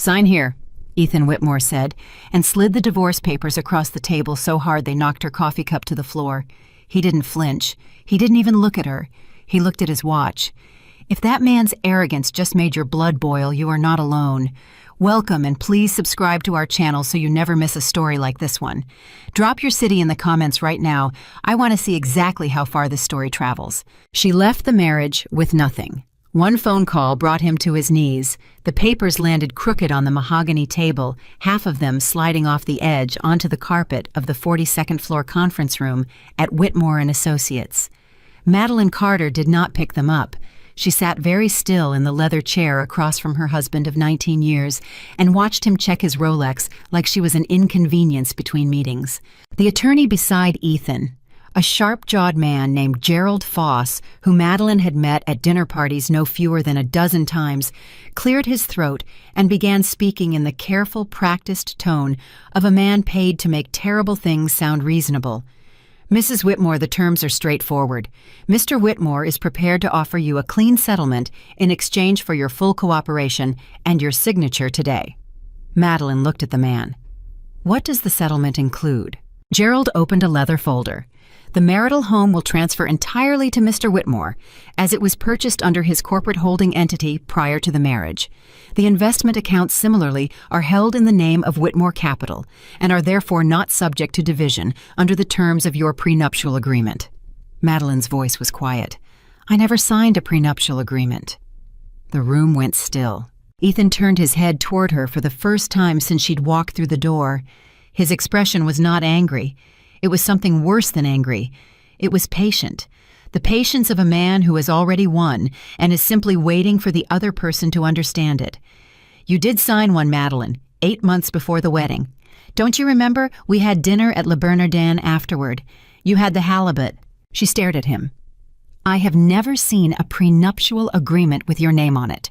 "Sign here," Ethan Whitmore said, and slid the divorce papers across the table so hard they knocked her coffee cup to the floor. He didn't flinch. He didn't even look at her. He looked at his watch. If that man's arrogance just made your blood boil, you are not alone. Welcome, and please subscribe to our channel so you never miss a story like this one. Drop your city in the comments right now. I want to see exactly how far this story travels. She left the marriage with nothing. One phone call brought him to his knees. The papers landed crooked on the mahogany table, half of them sliding off the edge onto the carpet of the 42nd floor conference room at Whitmore & Associates. Madeline Carter did not pick them up. She sat very still in the leather chair across from her husband of 19 years and watched him check his Rolex like she was an inconvenience between meetings. The attorney beside Ethan, a sharp-jawed man named Gerald Foss, who Madeline had met at dinner parties no fewer than a dozen times, cleared his throat and began speaking in the careful, practiced tone of a man paid to make terrible things sound reasonable. "Mrs. Whitmore, the terms are straightforward. Mr. Whitmore is prepared to offer you a clean settlement in exchange for your full cooperation and your signature today." Madeline looked at the man. "What does the settlement include?" Gerald opened a leather folder. "The marital home will transfer entirely to Mr. Whitmore, as it was purchased under his corporate holding entity prior to the marriage. The investment accounts similarly are held in the name of Whitmore Capital and are therefore not subject to division under the terms of your prenuptial agreement." Madeline's voice was quiet. "I never signed a prenuptial agreement." The room went still. Ethan turned his head toward her for the first time since she'd walked through the door. His expression was not angry. It was something worse than angry. It was patient. The patience of a man who has already won and is simply waiting for the other person to understand it. "You did sign one, Madeline, 8 months before the wedding. Don't you remember? We had dinner at Le Bernardin afterward. You had the halibut." She stared at him. "I have never seen a prenuptial agreement with your name on it."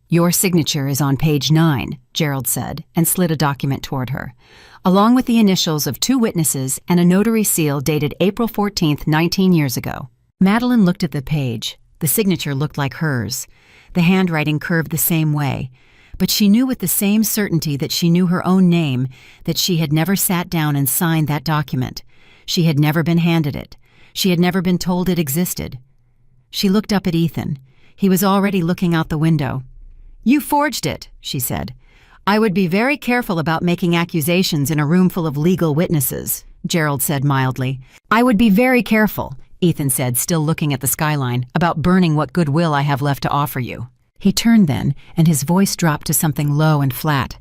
"Your signature is on page 9, Gerald said, and slid a document toward her, along with the initials of 2 witnesses and a notary seal dated April 14th, 19 years ago. Madeline looked at the page. The signature looked like hers. The handwriting curved the same way. But she knew with the same certainty that she knew her own name that she had never sat down and signed that document. She had never been handed it. She had never been told it existed. She looked up at Ethan. He was already looking out the window. "You forged it," she said. "I would be very careful about making accusations in a room full of legal witnesses," Gerald said mildly. "I would be very careful," Ethan said, still looking at the skyline, "about burning what goodwill I have left to offer you." He turned then, and his voice dropped to something low and flat.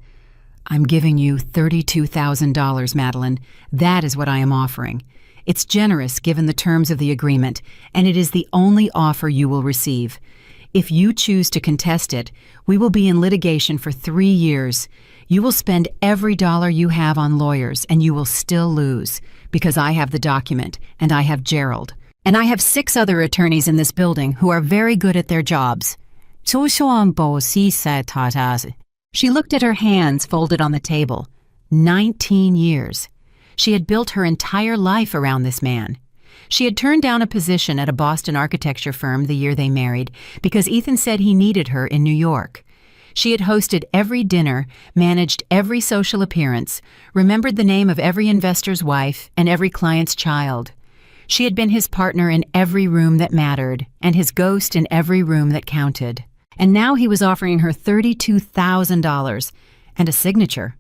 "I'm giving you $32,000, Madeline. That is what I am offering. It's generous given the terms of the agreement, and it is the only offer you will receive. If you choose to contest it, we will be in litigation for 3 years. You will spend every dollar you have on lawyers, and you will still lose, because I have the document, and I have Gerald. And I have 6 other attorneys in this building who are very good at their jobs." She looked at her hands folded on the table. 19 years. She had built her entire life around this man. She had turned down a position at a Boston architecture firm the year they married because Ethan said he needed her in New York. She had hosted every dinner, managed every social appearance, remembered the name of every investor's wife and every client's child. She had been his partner in every room that mattered and his ghost in every room that counted. And now he was offering her $32,000 and a signature.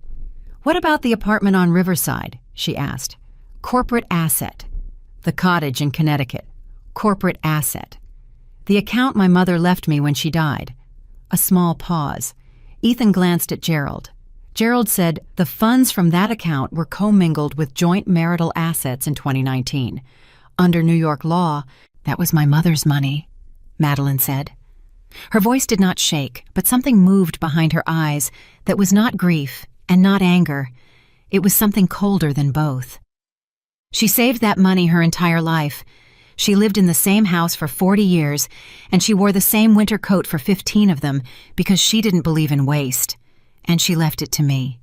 "What about the apartment on Riverside?" she asked. "Corporate asset." "The cottage in Connecticut. Corporate asset." "The account my mother left me when she died." A small pause. Ethan glanced at Gerald. Gerald said the funds from that account were commingled with joint marital assets in 2019. "Under New York law, that was my mother's money," Madeline said. Her voice did not shake, but something moved behind her eyes that was not grief and not anger. It was something colder than both. She saved that money her entire life. She lived in the same house for 40 years, and she wore the same winter coat for 15 of them because she didn't believe in waste. And she left it to me,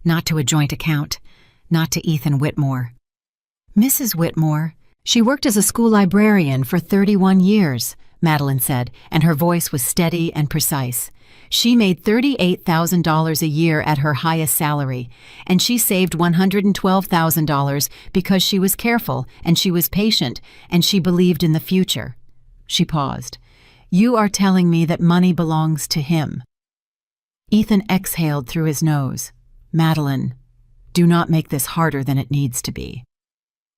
not to a joint account, not to Ethan Whitmore. "Mrs. Whitmore, she worked as a school librarian for 31 years, Madeline said, and her voice was steady and precise. She made $38,000 a year at her highest salary, and she saved $112,000 because she was careful and she was patient and she believed in the future. She paused. You are telling me that money belongs to him. Ethan exhaled through his nose. Madeline, do not make this harder than it needs to be.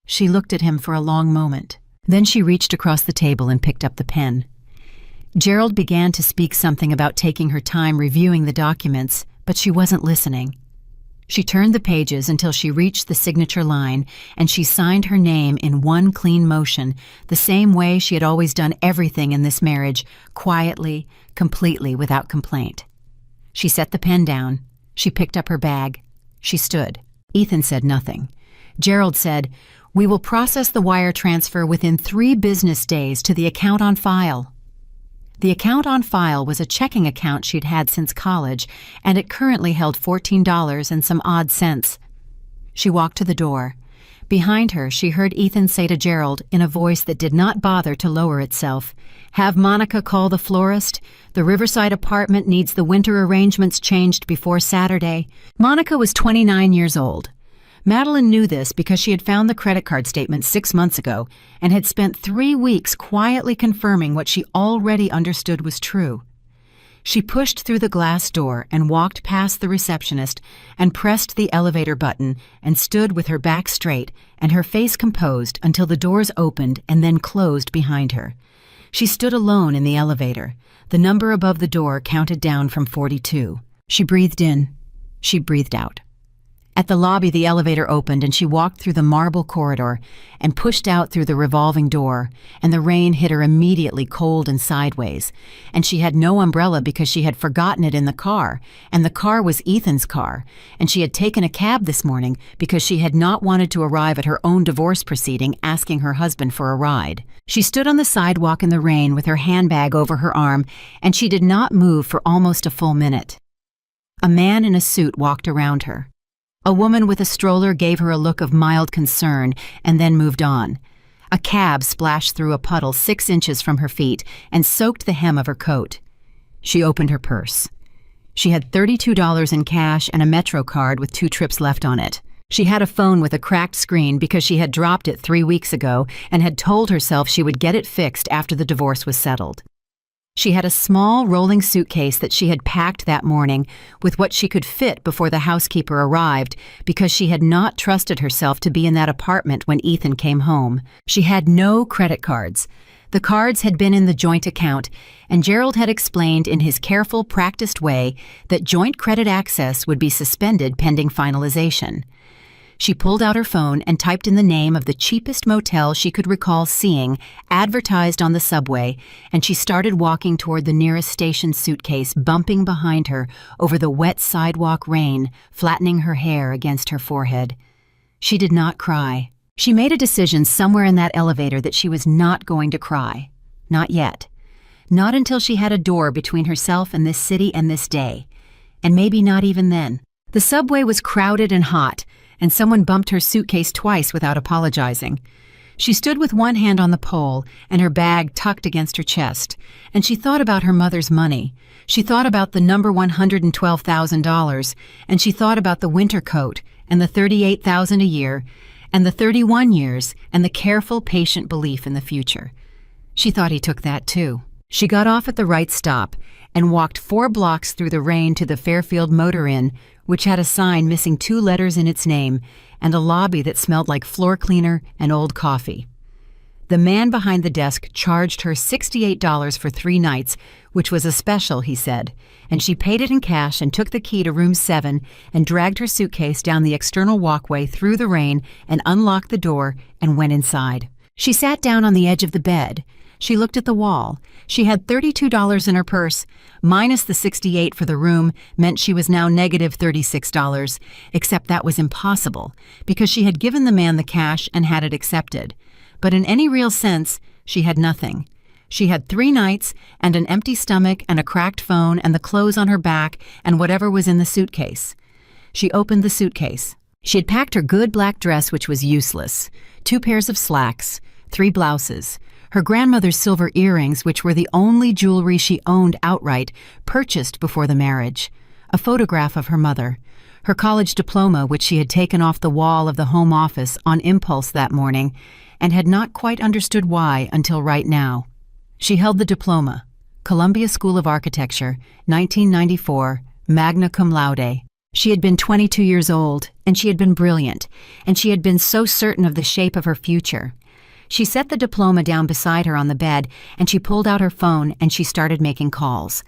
She looked at him for a long moment. Then she reached across the table and picked up the pen. Gerald began to speak something about taking her time reviewing the documents, but she wasn't listening. She turned the pages until she reached the signature line, and she signed her name in one clean motion, the same way she had always done everything in this marriage, quietly, completely, without complaint. She set the pen down. She picked up her bag. She stood. Ethan said nothing. Gerald said, "We will process the wire transfer within 3 business days to the account on file." The account on file was a checking account she'd had since college, and it currently held $14 and some odd cents. She walked to the door. Behind her, she heard Ethan say to Gerald in a voice that did not bother to lower itself, "Have Monica call the florist. The Riverside apartment needs the winter arrangements changed before Saturday." Monica was 29 years old. Madeline knew this because she had found the credit card statement 6 months ago and had spent 3 weeks quietly confirming what she already understood was true. She pushed through the glass door and walked past the receptionist and pressed the elevator button and stood with her back straight and her face composed until the doors opened and then closed behind her. She stood alone in the elevator. The number above the door counted down from 42. She breathed in. She breathed out. At the lobby, the elevator opened and she walked through the marble corridor and pushed out through the revolving door, and the rain hit her immediately cold and sideways. And she had no umbrella because she had forgotten it in the car, and the car was Ethan's car, and she had taken a cab this morning because she had not wanted to arrive at her own divorce proceeding asking her husband for a ride. She stood on the sidewalk in the rain with her handbag over her arm, and she did not move for almost a full minute. A man in a suit walked around her. A woman with a stroller gave her a look of mild concern and then moved on. A cab splashed through a puddle 6 inches from her feet and soaked the hem of her coat. She opened her purse. She had $32 in cash and a Metro card with 2 trips left on it. She had a phone with a cracked screen because she had dropped it 3 weeks ago and had told herself she would get it fixed after the divorce was settled. She had a small rolling suitcase that she had packed that morning with what she could fit before the housekeeper arrived because she had not trusted herself to be in that apartment when Ethan came home. She had no credit cards. The cards had been in the joint account, and Gerald had explained in his careful, practiced way that joint credit access would be suspended pending finalization. She pulled out her phone and typed in the name of the cheapest motel she could recall seeing advertised on the subway, and she started walking toward the nearest station, suitcase bumping behind her over the wet sidewalk rain, flattening her hair against her forehead. She did not cry. She made a decision somewhere in that elevator that she was not going to cry. Not yet. Not until she had a door between herself and this city and this day. And maybe not even then. The subway was crowded and hot, and someone bumped her suitcase twice without apologizing. She stood with one hand on the pole and her bag tucked against her chest, and she thought about her mother's money. She thought about the number $112,000, and she thought about the winter coat and the $38,000 a year and the 31 years and the careful, patient belief in the future. She thought he took that too. She got off at the right stop and walked 4 blocks through the rain to the Fairfield Motor Inn, which had a sign missing 2 letters in its name and a lobby that smelled like floor cleaner and old coffee. The man behind the desk charged her $68 for 3 nights, which was a special, he said, and she paid it in cash and took the key to room 7 and dragged her suitcase down the external walkway through the rain and unlocked the door and went inside. She sat down on the edge of the bed. She looked at the wall. She had $32 in her purse. Minus the $68 for the room meant she was now negative $36, except that was impossible because she had given the man the cash and had it accepted. But in any real sense, she had nothing. She had 3 nights and an empty stomach and a cracked phone and the clothes on her back and whatever was in the suitcase. She opened the suitcase. She had packed her good black dress, which was useless, 2 pairs of slacks, 3 blouses, Her grandmother's silver earrings, which were the only jewelry she owned outright, purchased before the marriage, a photograph of her mother, her college diploma, which she had taken off the wall of the home office on impulse that morning and had not quite understood why until right now. She held the diploma, Columbia School of Architecture, 1994, magna cum laude. She had been 22 years old, and she had been brilliant, and she had been so certain of the shape of her future. She set the diploma down beside her on the bed, and she pulled out her phone and she started making calls.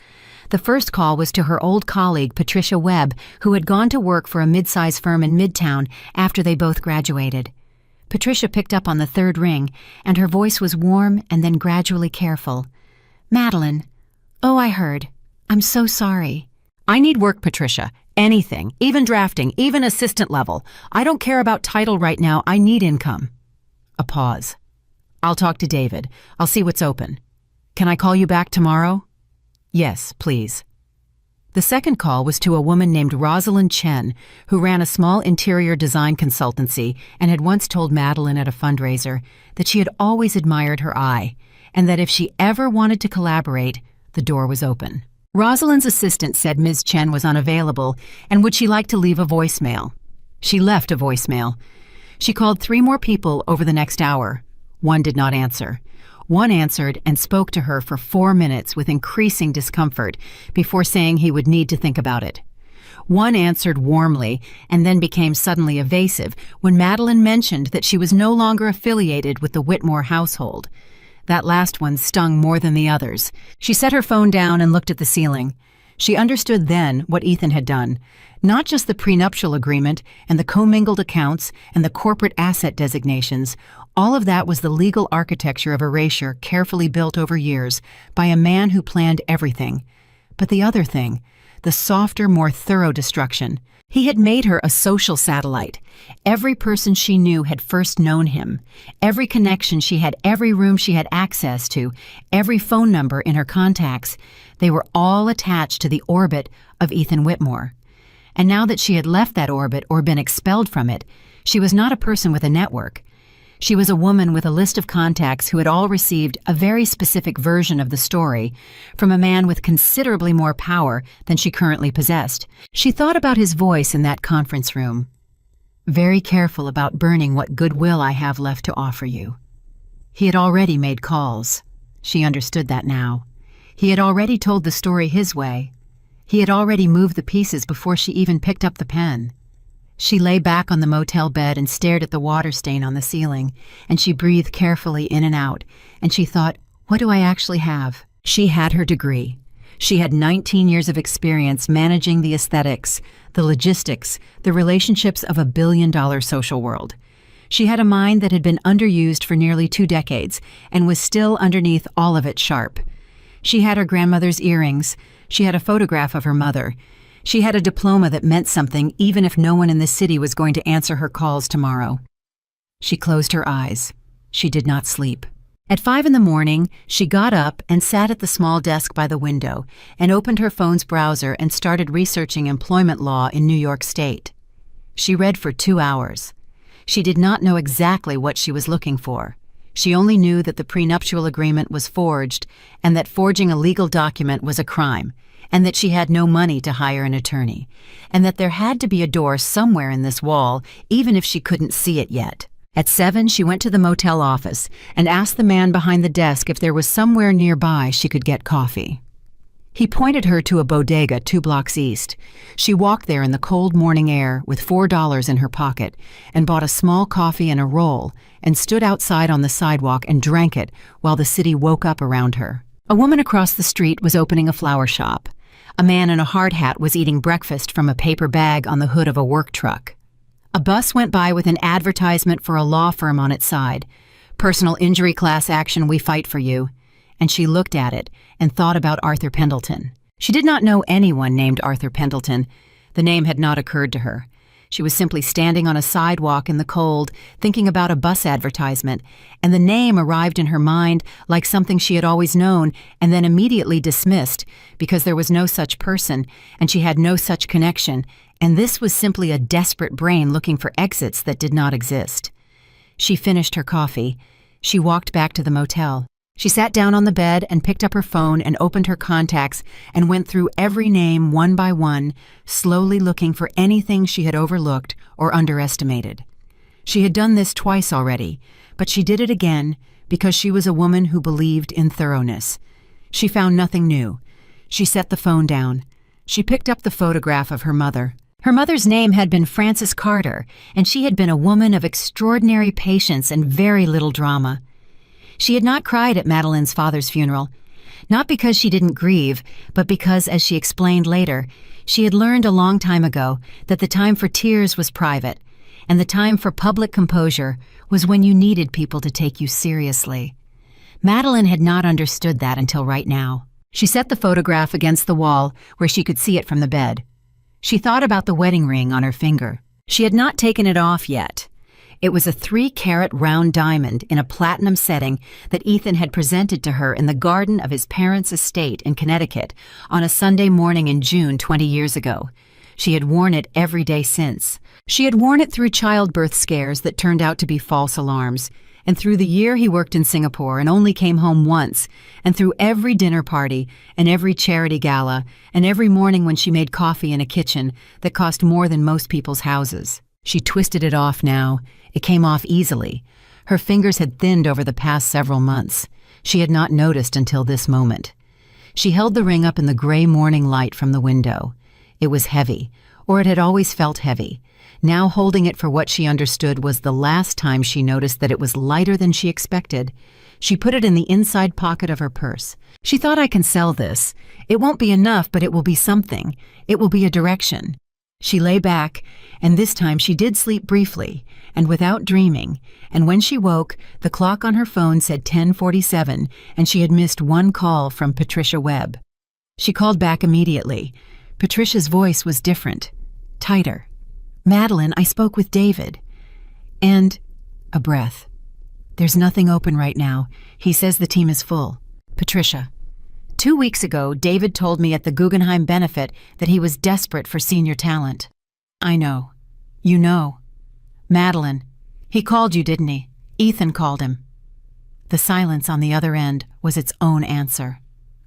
The first call was to her old colleague, Patricia Webb, who had gone to work for a mid-size firm in Midtown after they both graduated. Patricia picked up on the third ring, and her voice was warm and then gradually careful. "Madeline. Oh, I heard. I'm so sorry." "I need work, Patricia. Anything, even drafting, even assistant level. I don't care about title right now. I need income." A pause. "I'll talk to David. I'll see what's open. Can I call you back tomorrow?" "Yes, please." The second call was to a woman named Rosalind Chen, who ran a small interior design consultancy and had once told Madeline at a fundraiser that she had always admired her eye, and that if she ever wanted to collaborate, the door was open. Rosalind's assistant said Ms. Chen was unavailable and would she like to leave a voicemail. She left a voicemail. She called 3 more people over the next hour. One did not answer. One answered and spoke to her for 4 minutes with increasing discomfort before saying he would need to think about it. One answered warmly and then became suddenly evasive when Madeline mentioned that she was no longer affiliated with the Whitmore household. That last one stung more than the others. She set her phone down and looked at the ceiling. She understood then what Ethan had done. Not just the prenuptial agreement and the commingled accounts and the corporate asset designations. All of that was the legal architecture of erasure carefully built over years by a man who planned everything. But the other thing, the softer, more thorough destruction. He had made her a social satellite. Every person she knew had first known him. Every connection she had, every room she had access to, every phone number in her contacts, they were all attached to the orbit of Ethan Whitmore. And now that she had left that orbit or been expelled from it, she was not a person with a network. She was a woman with a list of contacts who had all received a very specific version of the story from a man with considerably more power than she currently possessed. She thought about his voice in that conference room. "Very careful about burning what goodwill I have left to offer you." He had already made calls. She understood that now. He had already told the story his way. He had already moved the pieces before she even picked up the pen. She lay back on the motel bed and stared at the water stain on the ceiling, and she breathed carefully in and out, and she thought, what do I actually have? She had her degree. She had 19 years of experience managing the aesthetics, the logistics, the relationships of a billion-dollar social world. She had a mind that had been underused for nearly 2 decades and was still underneath all of it sharp. She had her grandmother's earrings. She had a photograph of her mother. She had a diploma that meant something even if no one in the city was going to answer her calls tomorrow. She closed her eyes. She did not sleep. At 5 in the morning, she got up and sat at the small desk by the window and opened her phone's browser and started researching employment law in New York State. She read for 2 hours. She did not know exactly what she was looking for. She only knew that the prenuptial agreement was forged and that forging a legal document was a crime, and that she had no money to hire an attorney, and that there had to be a door somewhere in this wall, even if she couldn't see it yet. At 7, she went to the motel office and asked the man behind the desk if there was somewhere nearby she could get coffee. He pointed her to a bodega 2 blocks east. She walked there in the cold morning air with $4 in her pocket and bought a small coffee and a roll and stood outside on the sidewalk and drank it while the city woke up around her. A woman across the street was opening a flower shop. A man in a hard hat was eating breakfast from a paper bag on the hood of a work truck. A bus went by with an advertisement for a law firm on its side. "Personal injury class action, we fight for you." And she looked at it and thought about Arthur Pendleton. She did not know anyone named Arthur Pendleton. The name had not occurred to her. She was simply standing on a sidewalk in the cold, thinking about a bus advertisement, and the name arrived in her mind like something she had always known and then immediately dismissed because there was no such person and she had no such connection, and this was simply a desperate brain looking for exits that did not exist. She finished her coffee. She walked back to the motel. She sat down on the bed and picked up her phone and opened her contacts and went through every name one by one, slowly looking for anything she had overlooked or underestimated. She had done this twice already, but she did it again because she was a woman who believed in thoroughness. She found nothing new. She set the phone down. She picked up the photograph of her mother. Her mother's name had been Frances Carter, and she had been a woman of extraordinary patience and very little drama. She had not cried at Madeline's father's funeral, not because she didn't grieve, but because, as she explained later, she had learned a long time ago that the time for tears was private, and the time for public composure was when you needed people to take you seriously. Madeline had not understood that until right now. She set the photograph against the wall where she could see it from the bed. She thought about the wedding ring on her finger. She had not taken it off yet. It was a 3-carat round diamond in a platinum setting that Ethan had presented to her in the garden of his parents' estate in Connecticut on a Sunday morning in June 20 years ago. She had worn it every day since. She had worn it through childbirth scares that turned out to be false alarms, and through the year he worked in Singapore and only came home once, and through every dinner party and every charity gala, and every morning when she made coffee in a kitchen that cost more than most people's houses. She twisted it off now. It came off easily. Her fingers had thinned over the past several months. She had not noticed until this moment. She held the ring up in the gray morning light from the window. It was heavy, or it had always felt heavy. Now holding it for what she understood was the last time she noticed that it was lighter than she expected. She put it in the inside pocket of her purse. She thought, I can sell this. It won't be enough, but it will be something. It will be a direction. She lay back, and this time she did sleep briefly, and without dreaming, and when she woke, the clock on her phone said 10:47, and she had missed one call from Patricia Webb. She called back immediately. Patricia's voice was different, tighter. Madeline, I spoke with David. And a breath. There's nothing open right now. He says the team is full. Patricia. 2 weeks ago, David told me at the Guggenheim benefit that he was desperate for senior talent. I know. You know. Madeline. He called you, didn't he? Ethan called him. The silence on the other end was its own answer.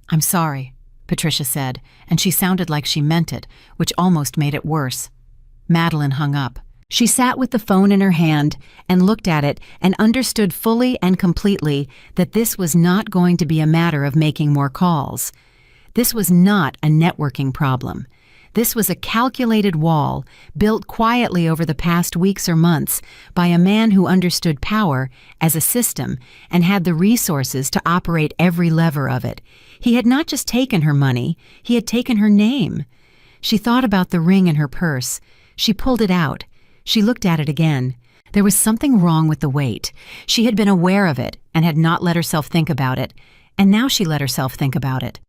I'm sorry, Patricia said, and she sounded like she meant it, which almost made it worse. Madeline hung up. She sat with the phone in her hand and looked at it and understood fully and completely that this was not going to be a matter of making more calls. This was not a networking problem. This was a calculated wall built quietly over the past weeks or months by a man who understood power as a system and had the resources to operate every lever of it. He had not just taken her money, he had taken her name. She thought about the ring in her purse. She pulled it out. She looked at it again. There was something wrong with the weight. She had been aware of it and had not let herself think about it, and now she let herself think about it.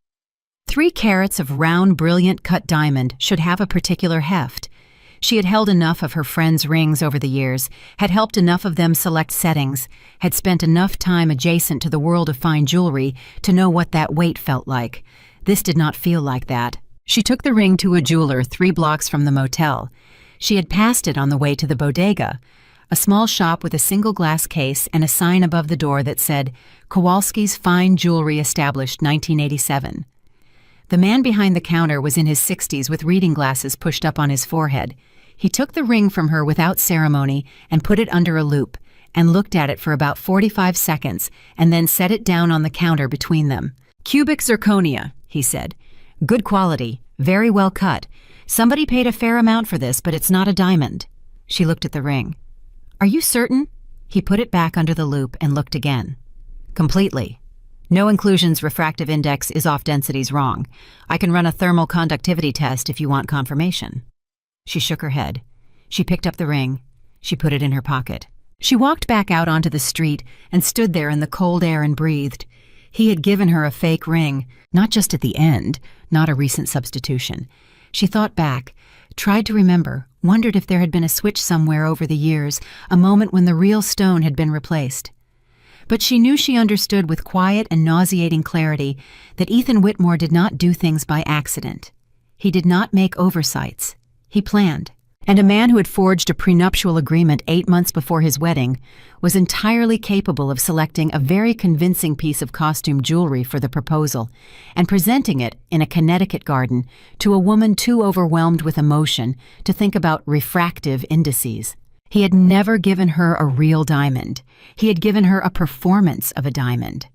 3 carats of round, brilliant cut diamond should have a particular heft. She had held enough of her friends' rings over the years, had helped enough of them select settings, had spent enough time adjacent to the world of fine jewelry to know what that weight felt like. This did not feel like that. She took the ring to a jeweler 3 blocks from the motel. She had passed it on the way to the bodega, a small shop with a single glass case and a sign above the door that said, Kowalski's Fine Jewelry Established 1987. The man behind the counter was in his 60s with reading glasses pushed up on his forehead. He took the ring from her without ceremony and put it under a loupe and looked at it for about 45 seconds and then set it down on the counter between them. Cubic zirconia, he said. Good quality, very well cut. Somebody paid a fair amount for this, but it's not a diamond. She looked at the ring. Are you certain? He put it back under the loupe and looked again. Completely. No inclusion's refractive index is off densities wrong. I can run a thermal conductivity test if you want confirmation. She shook her head. She picked up the ring. She put it in her pocket. She walked back out onto the street and stood there in the cold air and breathed. He had given her a fake ring, not just at the end, not a recent substitution. She thought back, tried to remember, wondered if there had been a switch somewhere over the years, a moment when the real stone had been replaced. But she knew she understood with quiet and nauseating clarity that Ethan Whitmore did not do things by accident. He did not make oversights. He planned. And a man who had forged a prenuptial agreement 8 months before his wedding was entirely capable of selecting a very convincing piece of costume jewelry for the proposal and presenting it in a Connecticut garden to a woman too overwhelmed with emotion to think about refractive indices. He had never given her a real diamond. He had given her a performance of a diamond.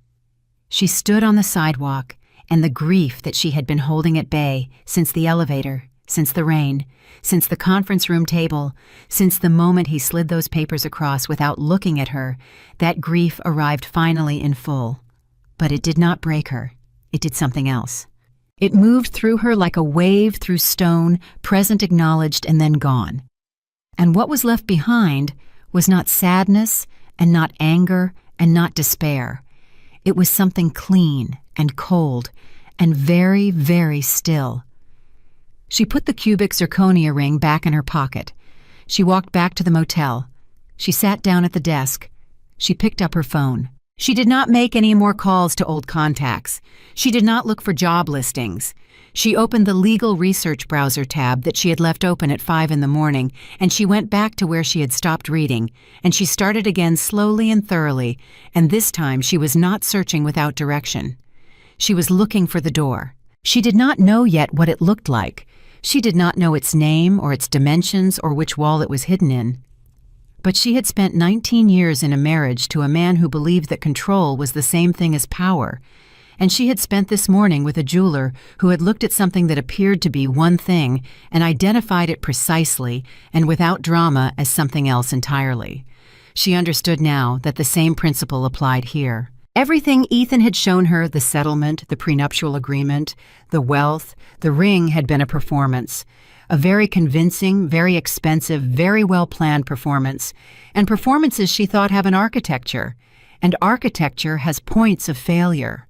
She stood on the sidewalk, and the grief that she had been holding at bay since the elevator, since the rain, since the conference room table, since the moment he slid those papers across without looking at her, that grief arrived finally in full. But it did not break her. It did something else. It moved through her like a wave through stone, present acknowledged and then gone. And what was left behind was not sadness and not anger and not despair. It was something clean and cold and very, very still. She put the cubic zirconia ring back in her pocket. She walked back to the motel. She sat down at the desk. She picked up her phone. She did not make any more calls to old contacts. She did not look for job listings. She opened the legal research browser tab that she had left open at 5 in the morning, and she went back to where she had stopped reading, and she started again slowly and thoroughly, and this time she was not searching without direction. She was looking for the door. She did not know yet what it looked like. She did not know its name or its dimensions or which wall it was hidden in. But she had spent 19 years in a marriage to a man who believed that control was the same thing as power, and she had spent this morning with a jeweler who had looked at something that appeared to be one thing and identified it precisely and without drama as something else entirely. She understood now that the same principle applied here. Everything Ethan had shown her, the settlement, the prenuptial agreement, the wealth, the ring, had been a performance. A very convincing, very expensive, very well-planned performance. And performances, she thought, have an architecture. And architecture has points of failure.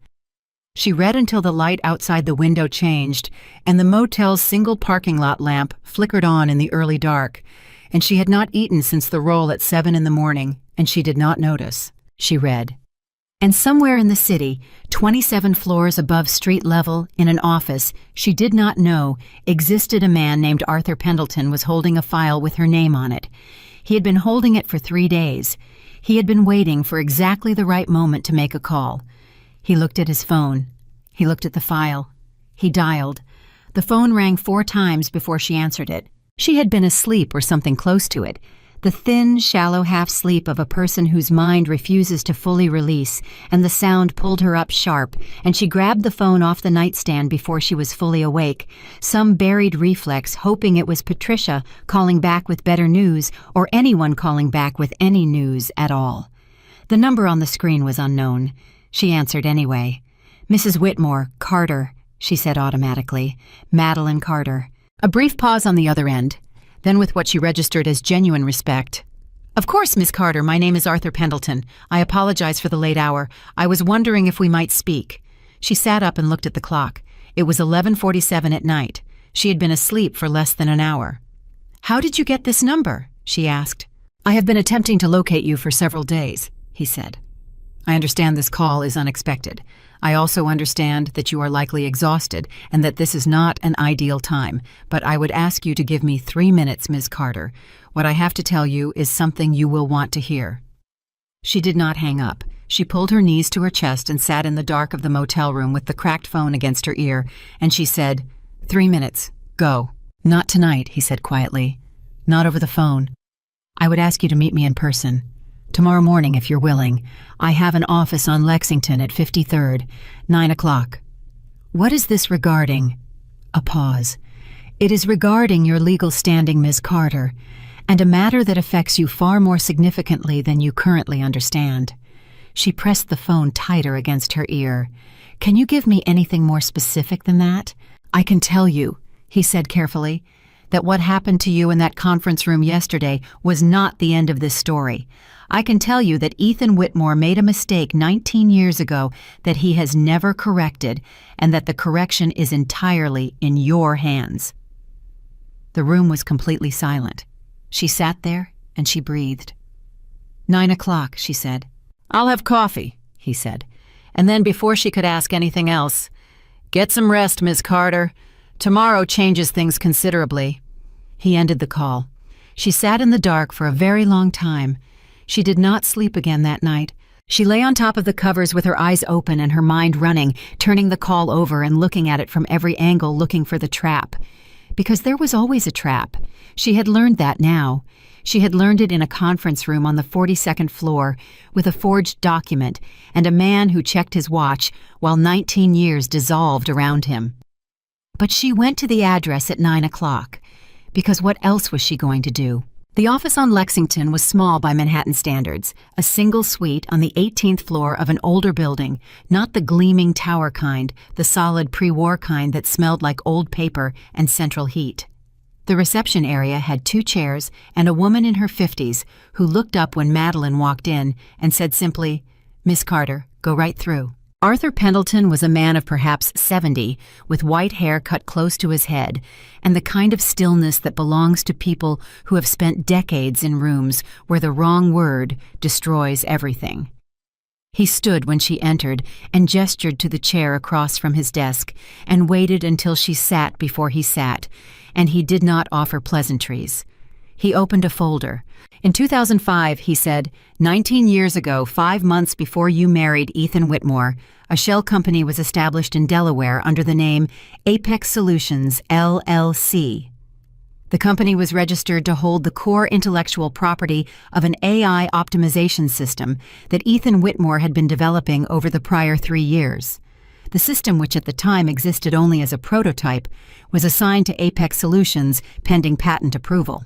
She read until the light outside the window changed, and the motel's single parking lot lamp flickered on in the early dark. And she had not eaten since the roll at 7 in the morning, and she did not notice. She read. And somewhere in the city, 27 floors above street level, in an office she did not know, existed a man named Arthur Pendleton was holding a file with her name on it. He had been holding it for 3 days. He had been waiting for exactly the right moment to make a call. He looked at his phone. He looked at the file. He dialed. The phone rang 4 times before she answered it. She had been asleep or something close to it. The thin, shallow half-sleep of a person whose mind refuses to fully release, and the sound pulled her up sharp, and she grabbed the phone off the nightstand before she was fully awake, some buried reflex hoping it was Patricia calling back with better news, or anyone calling back with any news at all. The number on the screen was unknown. She answered anyway. Mrs. Whitmore, Carter, she said automatically. Madeline Carter. A brief pause on the other end. Then with what she registered as genuine respect. Of course, Miss Carter, my name is Arthur Pendleton. I apologize for the late hour. I was wondering if we might speak. She sat up and looked at the clock. It was 11:47 at night. She had been asleep for less than an hour. How did you get this number? She asked. I have been attempting to locate you for several days, he said. I understand this call is unexpected. I also understand that you are likely exhausted and that this is not an ideal time, but I would ask you to give me 3 minutes, Ms. Carter. What I have to tell you is something you will want to hear. She did not hang up. She pulled her knees to her chest and sat in the dark of the motel room with the cracked phone against her ear, and she said, 3 minutes. Go. Not tonight, he said quietly. Not over the phone. I would ask you to meet me in person. Tomorrow morning, if you're willing. I have an office on Lexington at 53rd, 9 o'clock. What is this regarding? A pause. It is regarding your legal standing, Ms. Carter, and a matter that affects you far more significantly than you currently understand. She pressed the phone tighter against her ear. Can you give me anything more specific than that? I can tell you, he said carefully, that what happened to you in that conference room yesterday was not the end of this story. I can tell you that Ethan Whitmore made a mistake 19 years ago that he has never corrected, and that the correction is entirely in your hands. The room was completely silent. She sat there and she breathed. 9 o'clock, she said. I'll have coffee, he said. And then before she could ask anything else, get some rest, Miss Carter. Tomorrow changes things considerably. He ended the call. She sat in the dark for a very long time. She did not sleep again that night. She lay on top of the covers with her eyes open and her mind running, turning the call over and looking at it from every angle, looking for the trap. Because there was always a trap. She had learned that now. She had learned it in a conference room on the 42nd floor with a forged document and a man who checked his watch while 19 years dissolved around him. But she went to the address at 9 o'clock. Because what else was she going to do? The office on Lexington was small by Manhattan standards, a single suite on the 18th floor of an older building, not the gleaming tower kind, the solid pre-war kind that smelled like old paper and central heat. The reception area had 2 chairs and a woman in her 50s who looked up when Madeline walked in and said simply, "Miss Carter, go right through." Arthur Pendleton was a man of perhaps 70, with white hair cut close to his head, and the kind of stillness that belongs to people who have spent decades in rooms where the wrong word destroys everything. He stood when she entered and gestured to the chair across from his desk and waited until she sat before he sat, and he did not offer pleasantries. He opened a folder. In 2005, he said, 19 years ago, 5 months before you married Ethan Whitmore, a shell company was established in Delaware under the name Apex Solutions, LLC. The company was registered to hold the core intellectual property of an AI optimization system that Ethan Whitmore had been developing over the prior 3 years. The system, which at the time existed only as a prototype, was assigned to Apex Solutions pending patent approval.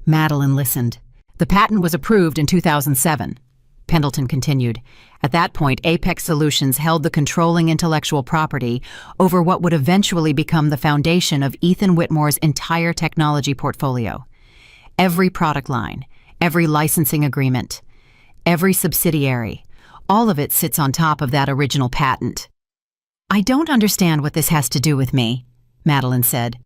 Madeline listened. The patent was approved in 2007. Pendleton continued. At that point, Apex Solutions held the controlling intellectual property over what would eventually become the foundation of Ethan Whitmore's entire technology portfolio. Every product line, every licensing agreement, every subsidiary, all of it sits on top of that original patent. "I don't understand what this has to do with me," Madeline said.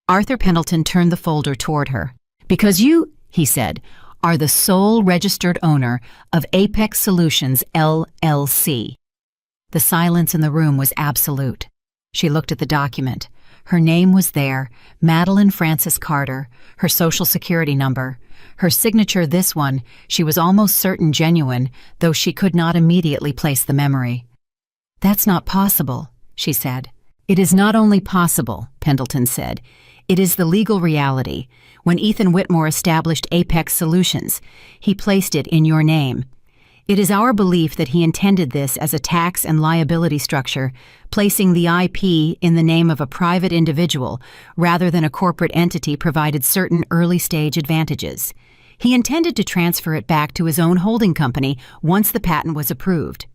Arthur Pendleton turned the folder toward her. "Because you," he said, "are the sole registered owner of Apex Solutions, LLC." The silence in the room was absolute. She looked at the document. Her name was there, Madeline Frances Carter, her social security number. Her signature, this one, she was almost certain genuine, though she could not immediately place the memory. "That's not possible," she said. "It is not only possible," Pendleton said. "It is the legal reality. When Ethan Whitmore established Apex Solutions, he placed it in your name. It is our belief that he intended this as a tax and liability structure, placing the IP in the name of a private individual rather than a corporate entity provided certain early-stage advantages. He intended to transfer it back to his own holding company once the patent was approved.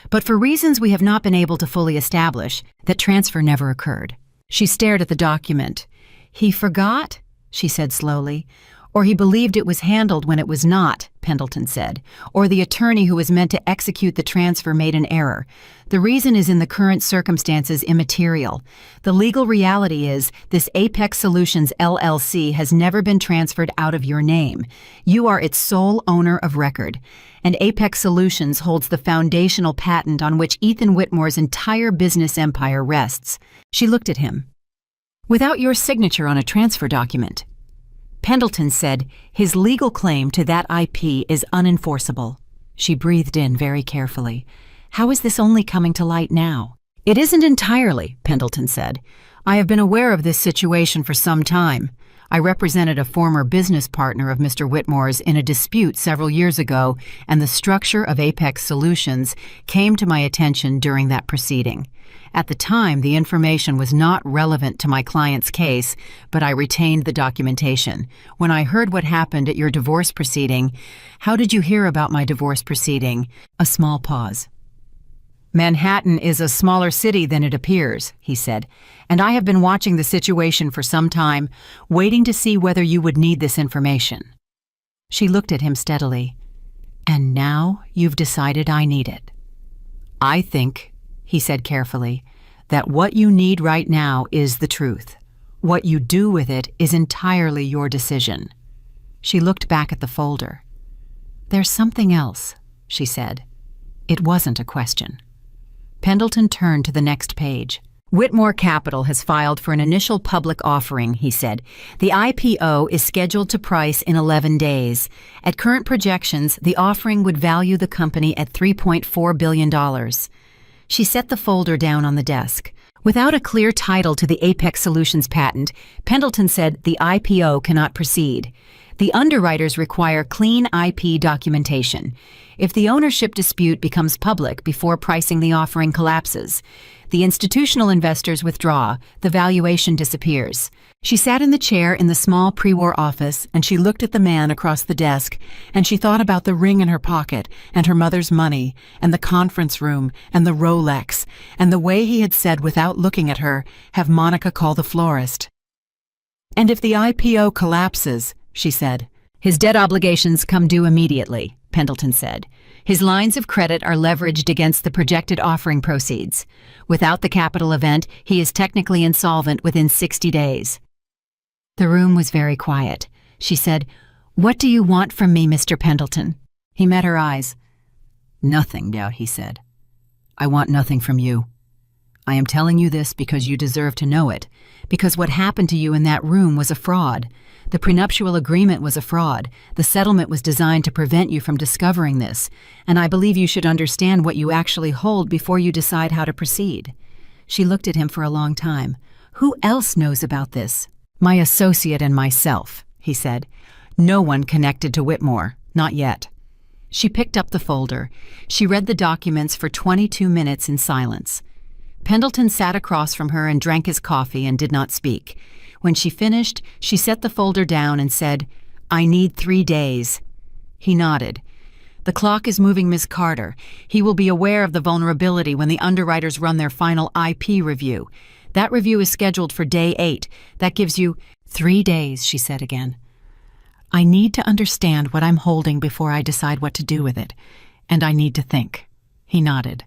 But for reasons we have not been able to fully establish, that transfer never occurred." She stared at the document. "He forgot?" she said slowly. "Or he believed it was handled when it was not," Pendleton said. "Or the attorney who was meant to execute the transfer made an error. The reason is in the current circumstances immaterial. The legal reality is this Apex Solutions LLC has never been transferred out of your name. You are its sole owner of record. And Apex Solutions holds the foundational patent on which Ethan Whitmore's entire business empire rests." She looked at him. "Without your signature on a transfer document." Pendleton said his legal claim to that IP is unenforceable. She breathed in very carefully. "How is this only coming to light now?" "It isn't entirely," Pendleton said. "I have been aware of this situation for some time. I represented a former business partner of Mr. Whitmore's in a dispute several years ago, and the structure of Apex Solutions came to my attention during that proceeding. At the time, the information was not relevant to my client's case, but I retained the documentation. When I heard what happened at your divorce proceeding—" "How did you hear about my divorce proceeding?" A small pause. "Manhattan is a smaller city than it appears," he said, "and I have been watching the situation for some time, waiting to see whether you would need this information." She looked at him steadily. "And now you've decided I need it." "I think," he said carefully, "that what you need right now is the truth. What you do with it is entirely your decision." She looked back at the folder. "There's something else," she said. It wasn't a question. Pendleton turned to the next page. Whitmore Capital has filed for an initial public offering, he said. The IPO is scheduled to price in 11 days. At current projections, the offering would value the company at $3.4 billion. She set the folder down on the desk. Without a clear title to the Apex Solutions patent, Pendleton said the IPO cannot proceed. The underwriters require clean IP documentation. If the ownership dispute becomes public before pricing the offering collapses, the institutional investors withdraw, the valuation disappears. She sat in the chair in the small pre-war office, and she looked at the man across the desk, and she thought about the ring in her pocket, and her mother's money, and the conference room, and the Rolex, and the way he had said without looking at her, "Have Monica call the florist." "And if the IPO collapses," she said. "His debt obligations come due immediately," Pendleton said. "His lines of credit are leveraged against the projected offering proceeds. Without the capital event, he is technically insolvent within 60 days. The room was very quiet. She said, "What do you want from me, Mr. Pendleton?" He met her eyes. "Nothing, yeah," he said. "I want nothing from you. I am telling you this because you deserve to know it, because what happened to you in that room was a fraud. The prenuptial agreement was a fraud. The settlement was designed to prevent you from discovering this, and I believe you should understand what you actually hold before you decide how to proceed." She looked at him for a long time. "Who else knows about this?" "My associate and myself," he said. "No one connected to Whitmore, not yet." She picked up the folder. She read the documents for 22 minutes in silence. Pendleton sat across from her and drank his coffee and did not speak. When she finished, she set the folder down and said, "I need 3 days." He nodded. "The clock is moving, Miss Carter. He will be aware of the vulnerability when the underwriters run their final IP review. That review is scheduled for day 8. That gives you 3 days," she said again. "I need to understand what I'm holding before I decide what to do with it, and I need to think." He nodded.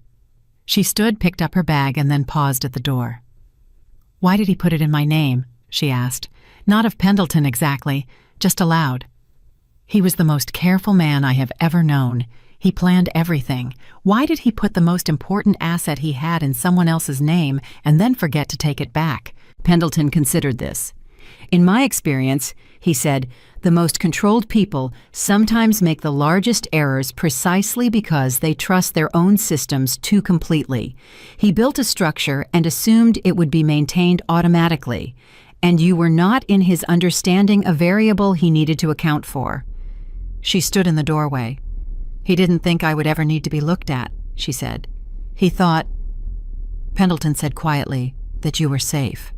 She stood, picked up her bag, and then paused at the door. "Why did he put it in my name?" she asked. "Not of Pendleton exactly, just aloud." "He was the most careful man I have ever known. He planned everything. Why did he put the most important asset he had in someone else's name and then forget to take it back?" Pendleton considered this. "In my experience," he said, "the most controlled people sometimes make the largest errors precisely because they trust their own systems too completely. He built a structure and assumed it would be maintained automatically, and you were not in his understanding a variable he needed to account for." She stood in the doorway. "He didn't think I would ever need to be looked at," she said. "He thought," Pendleton said quietly, "that you were safe."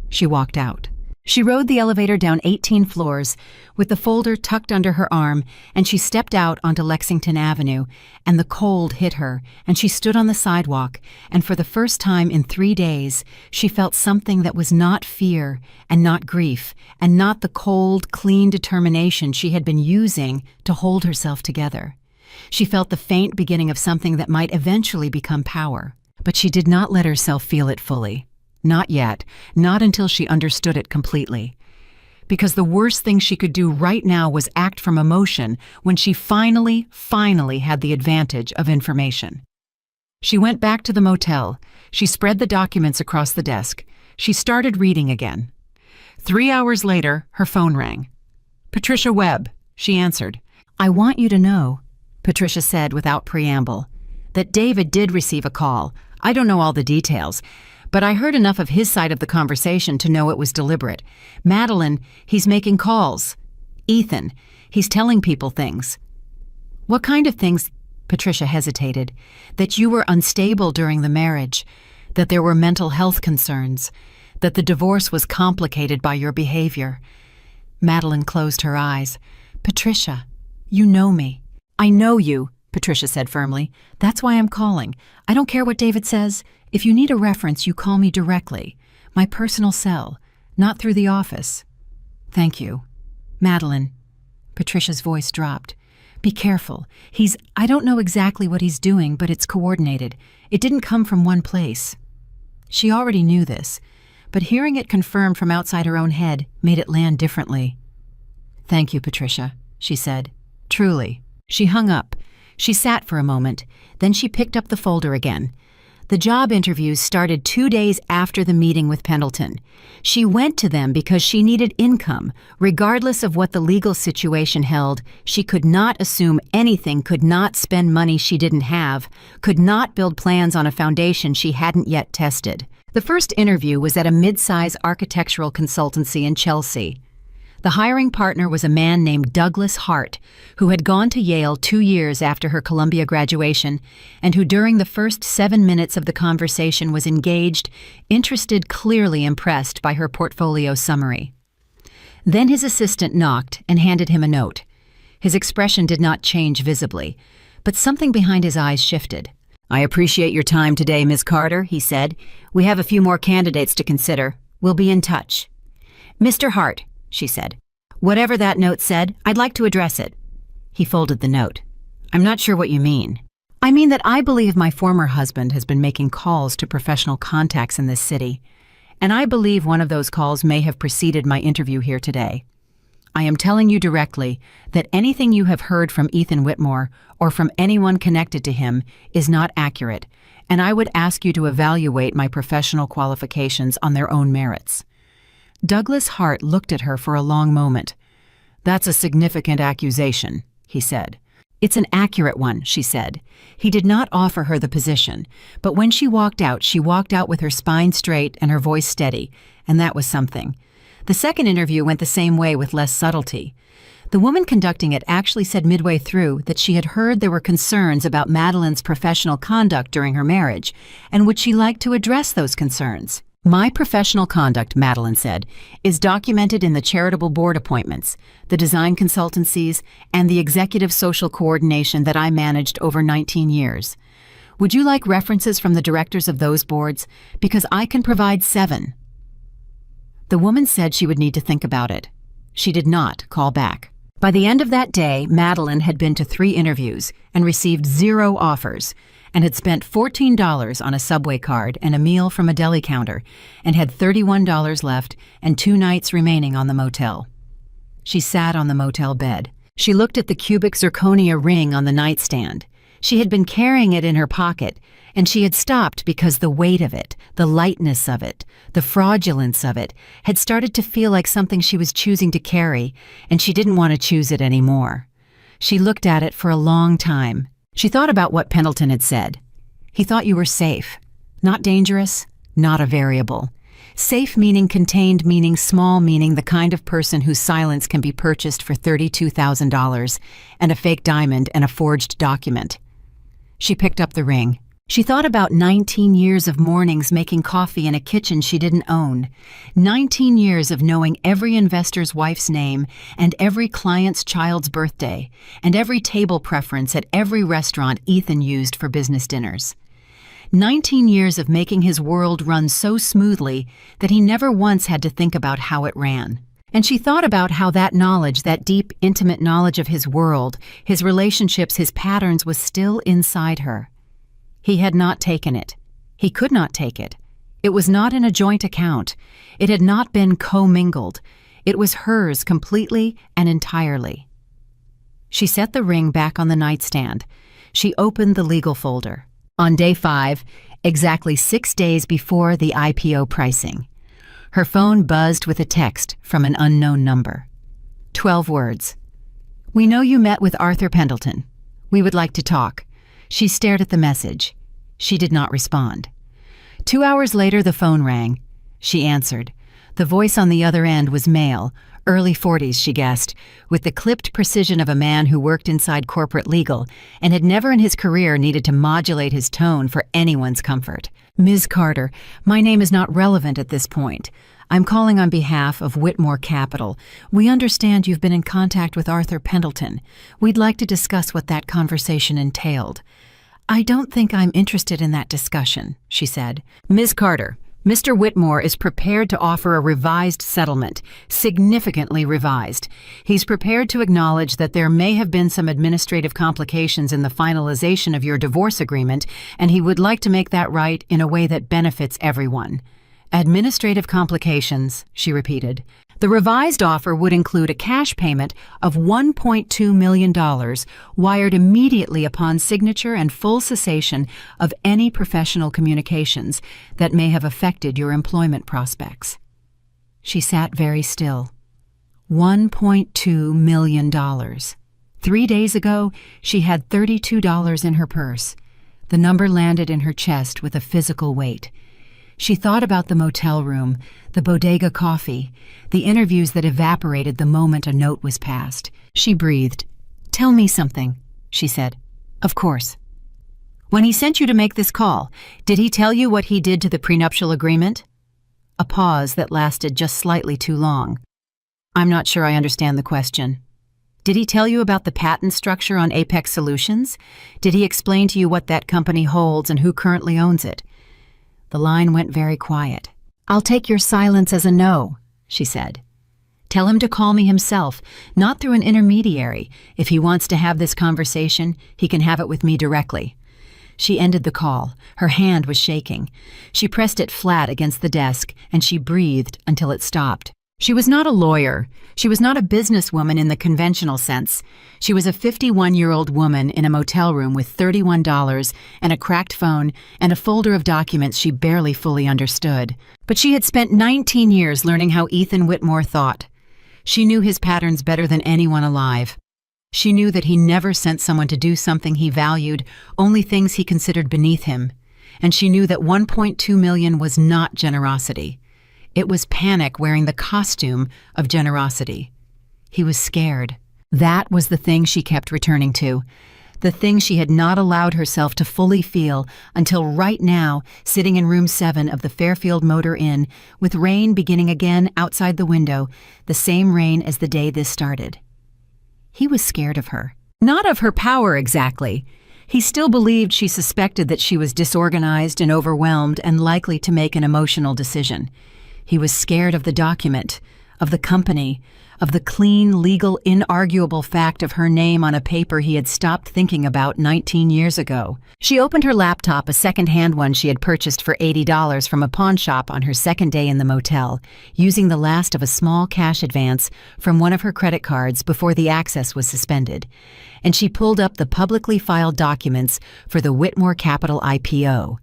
She walked out. She rode the elevator down 18 floors with the folder tucked under her arm, and she stepped out onto Lexington Avenue, and the cold hit her, and she stood on the sidewalk, and for the first time in 3 days, she felt something that was not fear and not grief and not the cold, clean determination she had been using to hold herself together. She felt the faint beginning of something that might eventually become power, but she did not let herself feel it fully. Not yet, not until she understood it completely. Because the worst thing she could do right now was act from emotion when she finally had the advantage of information. She went back to the motel. She spread the documents across the desk. She started reading again. 3 hours later, her phone rang. "Patricia Webb," she answered. "I want you to know," Patricia said without preamble, "that David did receive a call. I don't know all the details, but I heard enough of his side of the conversation to know it was deliberate. Madeline, he's making calls. Ethan, he's telling people things." "What kind of things?" Patricia hesitated. "That you were unstable during the marriage, that there were mental health concerns, that the divorce was complicated by your behavior." Madeline closed her eyes. "Patricia, you know me." "I know you," Patricia said firmly. "That's why I'm calling. I don't care what David says. If you need a reference, you call me directly. My personal cell, not through the office." "Thank you." "Madeline," Patricia's voice dropped. "Be careful. I don't know exactly what he's doing, but it's coordinated. It didn't come from one place." She already knew this, but hearing it confirmed from outside her own head made it land differently. "Thank you, Patricia," she said. "Truly." She hung up. She sat for a moment. Then she picked up the folder again. The job interviews started 2 days after the meeting with Pendleton. She went to them because she needed income. Regardless of what the legal situation held, she could not assume anything, could not spend money she didn't have, could not build plans on a foundation she hadn't yet tested. The first interview was at a mid-size architectural consultancy in Chelsea. The hiring partner was a man named Douglas Hart, who had gone to Yale 2 years after her Columbia graduation, and who during the first 7 minutes of the conversation was engaged, interested, clearly impressed by her portfolio summary. Then his assistant knocked and handed him a note. His expression did not change visibly, but something behind his eyes shifted. "I appreciate your time today, Ms. Carter," he said. "We have a few more candidates to consider. We'll be in touch." "Mr. Hart," she said, "whatever that note said, I'd like to address it." He folded the note. "I'm not sure what you mean." "I mean that I believe my former husband has been making calls to professional contacts in this city, and I believe one of those calls may have preceded my interview here today. I am telling you directly that anything you have heard from Ethan Whitmore or from anyone connected to him is not accurate, and I would ask you to evaluate my professional qualifications on their own merits." Douglas Hart looked at her for a long moment. "That's a significant accusation," he said. "It's an accurate one," she said. He did not offer her the position, but when she walked out with her spine straight and her voice steady, and that was something. The second interview went the same way with less subtlety. The woman conducting it actually said midway through that she had heard there were concerns about Madeline's professional conduct during her marriage, and would she like to address those concerns. "My professional conduct," Madeline said, "is documented in the charitable board appointments, the design consultancies, and the executive social coordination that I managed over 19 years. Would you like references from the directors of those boards? Because I can provide 7. The woman said she would need to think about it. She did not call back. By the end of that day, Madeline had been to 3 interviews and received 0 offers, and had spent $14 on a subway card and a meal from a deli counter, and had $31 left and 2 nights remaining on the motel. She sat on the motel bed. She looked at the cubic zirconia ring on the nightstand. She had been carrying it in her pocket, and she had stopped because the weight of it, the lightness of it, the fraudulence of it, had started to feel like something she was choosing to carry, and she didn't want to choose it anymore. She looked at it for a long time. She thought about what Pendleton had said. He thought you were safe. Not dangerous, not a variable. Safe meaning contained, meaning small, meaning the kind of person whose silence can be purchased for $32,000 and a fake diamond and a forged document. She picked up the ring. She thought about 19 years of mornings making coffee in a kitchen she didn't own, 19 years of knowing every investor's wife's name and every client's child's birthday, and every table preference at every restaurant Ethan used for business dinners. 19 years of making his world run so smoothly that he never once had to think about how it ran. And she thought about how that knowledge, that deep, intimate knowledge of his world, his relationships, his patterns, was still inside her. He had not taken it. He could not take it. It was not in a joint account. It had not been commingled. It was hers completely and entirely. She set the ring back on the nightstand. She opened the legal folder. On day 5, exactly 6 days before the IPO pricing, her phone buzzed with a text from an unknown number. 12 words. "We know you met with Arthur Pendleton. We would like to talk." She stared at the message. She did not respond. 2 hours later, the phone rang. She answered. The voice on the other end was male, early 40s, she guessed, with the clipped precision of a man who worked inside corporate legal and had never in his career needed to modulate his tone for anyone's comfort. "Ms. Carter, my name is not relevant at this point. I'm calling on behalf of Whitmore Capital. We understand you've been in contact with Arthur Pendleton. We'd like to discuss what that conversation entailed." "I don't think I'm interested in that discussion," she said. "Ms. Carter, Mr. Whitmore is prepared to offer a revised settlement, significantly revised. He's prepared to acknowledge that there may have been some administrative complications in the finalization of your divorce agreement, and he would like to make that right in a way that benefits everyone." "Administrative complications," she repeated. The revised offer would include a cash payment of $1.2 million wired immediately upon signature and full cessation of any professional communications that may have affected your employment prospects. She sat very still. $1.2 million. 3 days ago, she had $32 in her purse. The number landed in her chest with a physical weight. She thought about the motel room, the bodega coffee, the interviews that evaporated the moment a note was passed. She breathed. "Tell me something," she said. "Of course." "When he sent you to make this call, did he tell you what he did to the prenuptial agreement?" A pause that lasted just slightly too long. "I'm not sure I understand the question." "Did he tell you about the patent structure on Apex Solutions? Did he explain to you what that company holds and who currently owns it?" The line went very quiet. "I'll take your silence as a no," she said. "Tell him to call me himself, not through an intermediary. If he wants to have this conversation, he can have it with me directly." She ended the call. Her hand was shaking. She pressed it flat against the desk, and she breathed until it stopped. She was not a lawyer. She was not a businesswoman in the conventional sense. She was a 51-year-old woman in a motel room with $31 and a cracked phone and a folder of documents she barely fully understood. But she had spent 19 years learning how Ethan Whitmore thought. She knew his patterns better than anyone alive. She knew that he never sent someone to do something he valued, only things he considered beneath him. And she knew that $1.2 million was not generosity. It was panic wearing the costume of generosity. He was scared. That was the thing she kept returning to, the thing she had not allowed herself to fully feel until right now, sitting in room 7 of the Fairfield Motor Inn, with rain beginning again outside the window, the same rain as the day this started. He was scared of her. Not of her power exactly. He still believed she suspected that she was disorganized and overwhelmed and likely to make an emotional decision. He was scared of the document, of the company, of the clean, legal, inarguable fact of her name on a paper he had stopped thinking about 19 years ago. She opened her laptop, a second-hand one she had purchased for $80 from a pawn shop on her second day in the motel, using the last of a small cash advance from one of her credit cards before the access was suspended. And she pulled up the publicly filed documents for the Whitmore Capital IPO.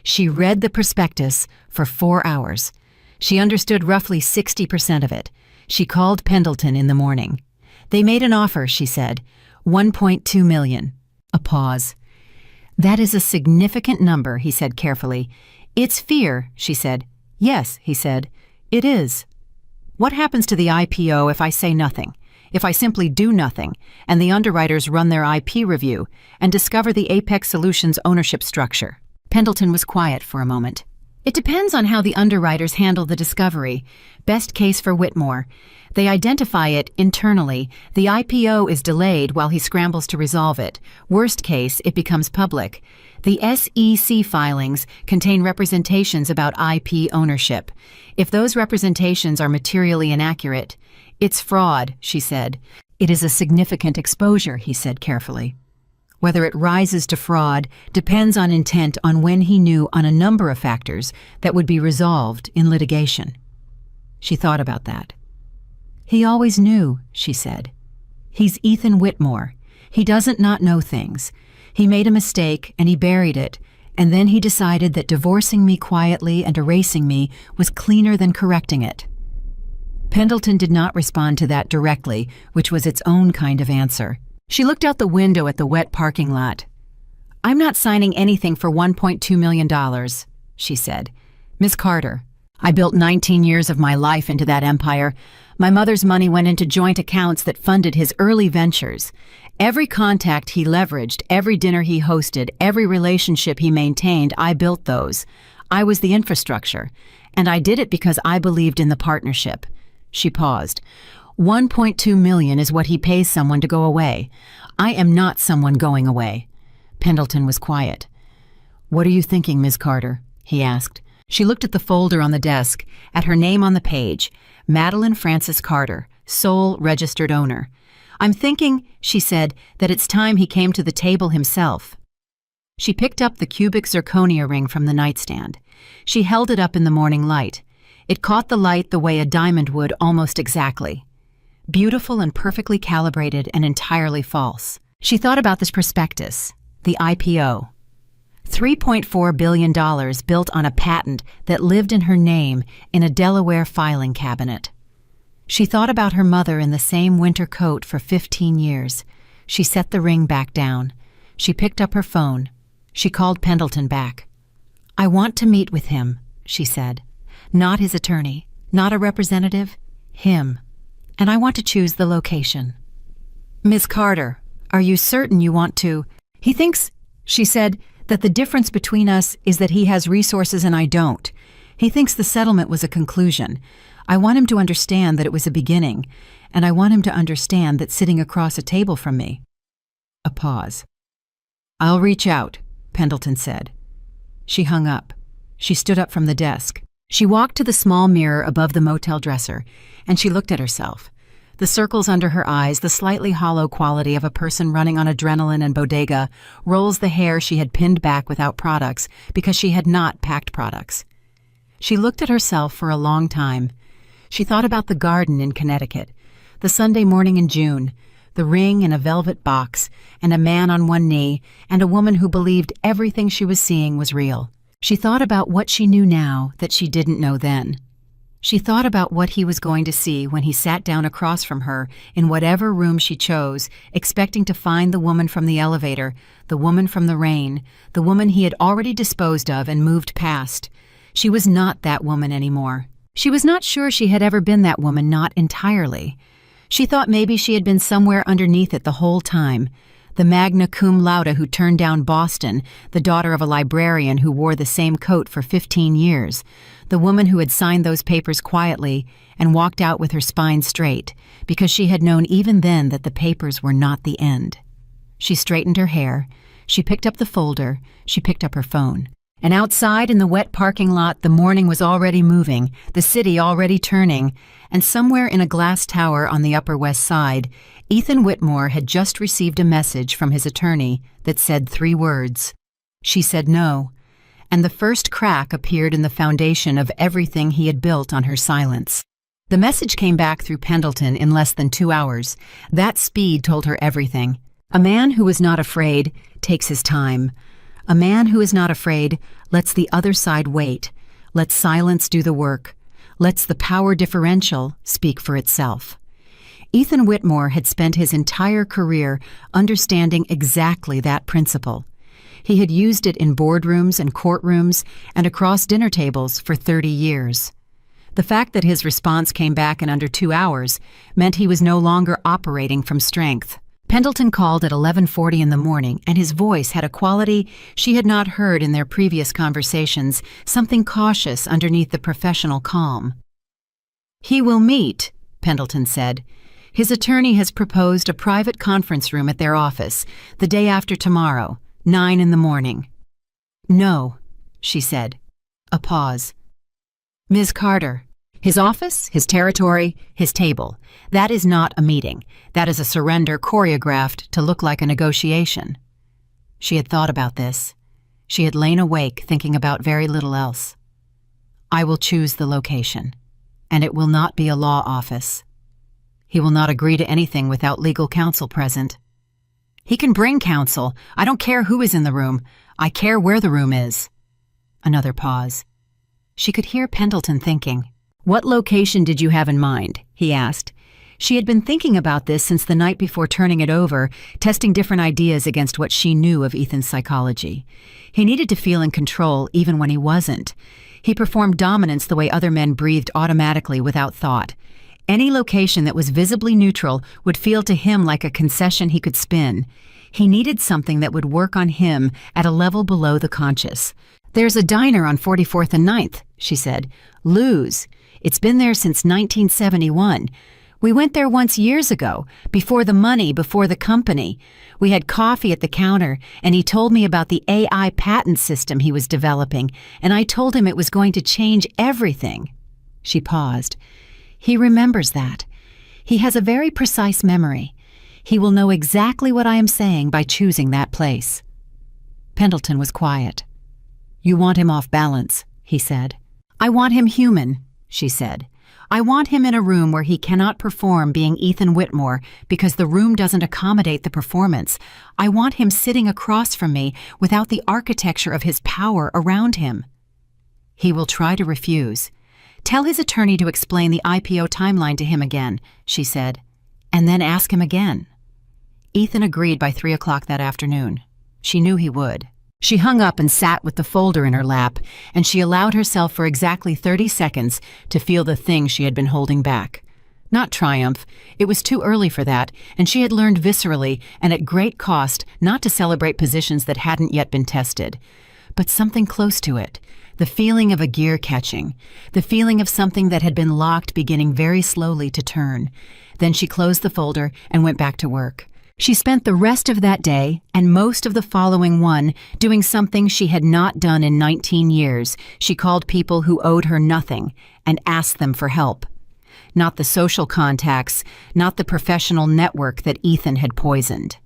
She read the prospectus for 4 hours. She understood roughly 60% of it. She called Pendleton in the morning. "They made an offer," she said. $1.2 million. A pause. "That is a significant number," he said carefully. "It's fear," she said. "Yes," he said. "It is." "What happens to the IPO if I say nothing? If I simply do nothing, and the underwriters run their IP review and discover the Apex Solutions ownership structure?" Pendleton was quiet for a moment. "It depends on how the underwriters handle the discovery. Best case for Whitmore. They identify it internally. The IPO is delayed while he scrambles to resolve it. Worst case, it becomes public. The SEC filings contain representations about IP ownership. If those representations are materially inaccurate, it's fraud," she said. "It is a significant exposure," he said carefully. Whether it rises to fraud depends on intent on when he knew on a number of factors that would be resolved in litigation. She thought about that. "He always knew," she said. "He's Ethan Whitmore. He doesn't not know things. He made a mistake and he buried it, and then he decided that divorcing me quietly and erasing me was cleaner than correcting it." Pendleton did not respond to that directly, which was its own kind of answer. She looked out the window at the wet parking lot. "I'm not signing anything for $1.2 million, she said. "Miss Carter, I built 19 years of my life into that empire. My mother's money went into joint accounts that funded his early ventures. Every contact he leveraged, every dinner he hosted, every relationship he maintained, I built those. I was the infrastructure, and I did it because I believed in the partnership." She paused. $1.2 million is what he pays someone to go away. I am not someone going away." Pendleton was quiet. "What are you thinking, Ms. Carter?" he asked. She looked at the folder on the desk, at her name on the page, Madeline Frances Carter, sole registered owner. "I'm thinking," she said, "that it's time he came to the table himself." She picked up the cubic zirconia ring from the nightstand. She held it up in the morning light. It caught the light the way a diamond would, almost exactly. Beautiful and perfectly calibrated and entirely false. She thought about this prospectus, the IPO. $3.4 billion built on a patent that lived in her name in a Delaware filing cabinet. She thought about her mother in the same winter coat for 15 years. She set the ring back down. She picked up her phone. She called Pendleton back. "I want to meet with him," she said. "Not his attorney, not a representative, him. And I want to choose the location." "Miss Carter, are you certain you want to?" "He thinks," she said, "that the difference between us is that he has resources and I don't. He thinks the settlement was a conclusion. I want him to understand that it was a beginning, and I want him to understand that sitting across a table from me." A pause. "I'll reach out," Pendleton said. She hung up. She stood up from the desk. She walked to the small mirror above the motel dresser, and she looked at herself. The circles under her eyes, the slightly hollow quality of a person running on adrenaline and bodega, rolls the hair she had pinned back without products because she had not packed products. She looked at herself for a long time. She thought about the garden in Connecticut, the Sunday morning in June, the ring in a velvet box, and a man on one knee, and a woman who believed everything she was seeing was real. She thought about what she knew now that she didn't know then. She thought about what he was going to see when he sat down across from her in whatever room she chose, expecting to find the woman from the elevator, the woman from the rain, the woman he had already disposed of and moved past. She was not that woman anymore. She was not sure she had ever been that woman, not entirely. She thought maybe she had been somewhere underneath it the whole time. The magna cum laude who turned down Boston, the daughter of a librarian who wore the same coat for 15 years, the woman who had signed those papers quietly and walked out with her spine straight, because she had known even then that the papers were not the end. She straightened her hair. She picked up the folder. She picked up her phone. And outside in the wet parking lot, the morning was already moving, the city already turning, and somewhere in a glass tower on the Upper West Side, Ethan Whitmore had just received a message from his attorney that said 3 words. She said no, and the first crack appeared in the foundation of everything he had built on her silence. The message came back through Pendleton in less than 2 hours. That speed told her everything. A man who is not afraid takes his time. A man who is not afraid lets the other side wait, lets silence do the work, lets the power differential speak for itself. Ethan Whitmore had spent his entire career understanding exactly that principle. He had used it in boardrooms and courtrooms and across dinner tables for 30 years. The fact that his response came back in under 2 hours meant he was no longer operating from strength. Pendleton called at 11:40 in the morning, and his voice had a quality she had not heard in their previous conversations, something cautious underneath the professional calm. "He will meet," Pendleton said. "His attorney has proposed a private conference room at their office, the day after tomorrow, 9 in the morning." "No," she said. A pause. "Ms. Carter, his office, his territory, his table. That is not a meeting. That is a surrender choreographed to look like a negotiation." She had thought about this. She had lain awake thinking about very little else. "I will choose the location, and it will not be a law office. He will not agree to anything without legal counsel present. He can bring counsel. I don't care who is in the room. I care where the room is." Another pause. She could hear Pendleton thinking. "What location did you have in mind?" he asked. She had been thinking about this since the night before turning it over, testing different ideas against what she knew of Ethan's psychology. He needed to feel in control even when he wasn't. He performed dominance the way other men breathed automatically without thought. Any location that was visibly neutral would feel to him like a concession he could spin. He needed something that would work on him at a level below the conscious. "There's a diner on 44th and 9th, she said. "Lou's. It's been there since 1971. We went there once years ago, before the money, before the company. We had coffee at the counter, and he told me about the AI patent system he was developing, and I told him it was going to change everything." She paused. "He remembers that. He has a very precise memory. He will know exactly what I am saying by choosing that place." Pendleton was quiet. "You want him off balance," he said. "I want him human," she said. "I want him in a room where he cannot perform being Ethan Whitmore because the room doesn't accommodate the performance. I want him sitting across from me without the architecture of his power around him." "He will try to refuse. Tell his attorney to explain the IPO timeline to him again," she said, "and then ask him again." Ethan agreed by 3 o'clock that afternoon. She knew he would. She hung up and sat with the folder in her lap, and she allowed herself for exactly 30 seconds to feel the thing she had been holding back. Not triumph. It was too early for that, and she had learned viscerally and at great cost not to celebrate positions that hadn't yet been tested. But something close to it. The feeling of a gear catching. The feeling of something that had been locked beginning very slowly to turn. Then she closed the folder and went back to work. She spent the rest of that day and most of the following one doing something she had not done in 19 years. She called people who owed her nothing and asked them for help. Not the social contacts, not the professional network that Ethan had poisoned.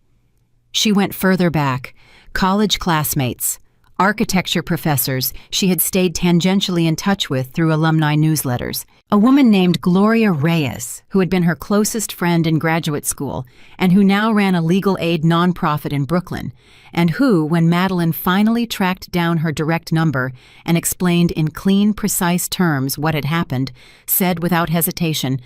She went further back. College classmates, architecture professors she had stayed tangentially in touch with through alumni newsletters. A woman named Gloria Reyes, who had been her closest friend in graduate school and who now ran a legal aid nonprofit in Brooklyn, and who, when Madeline finally tracked down her direct number and explained in clean, precise terms what had happened, said without hesitation,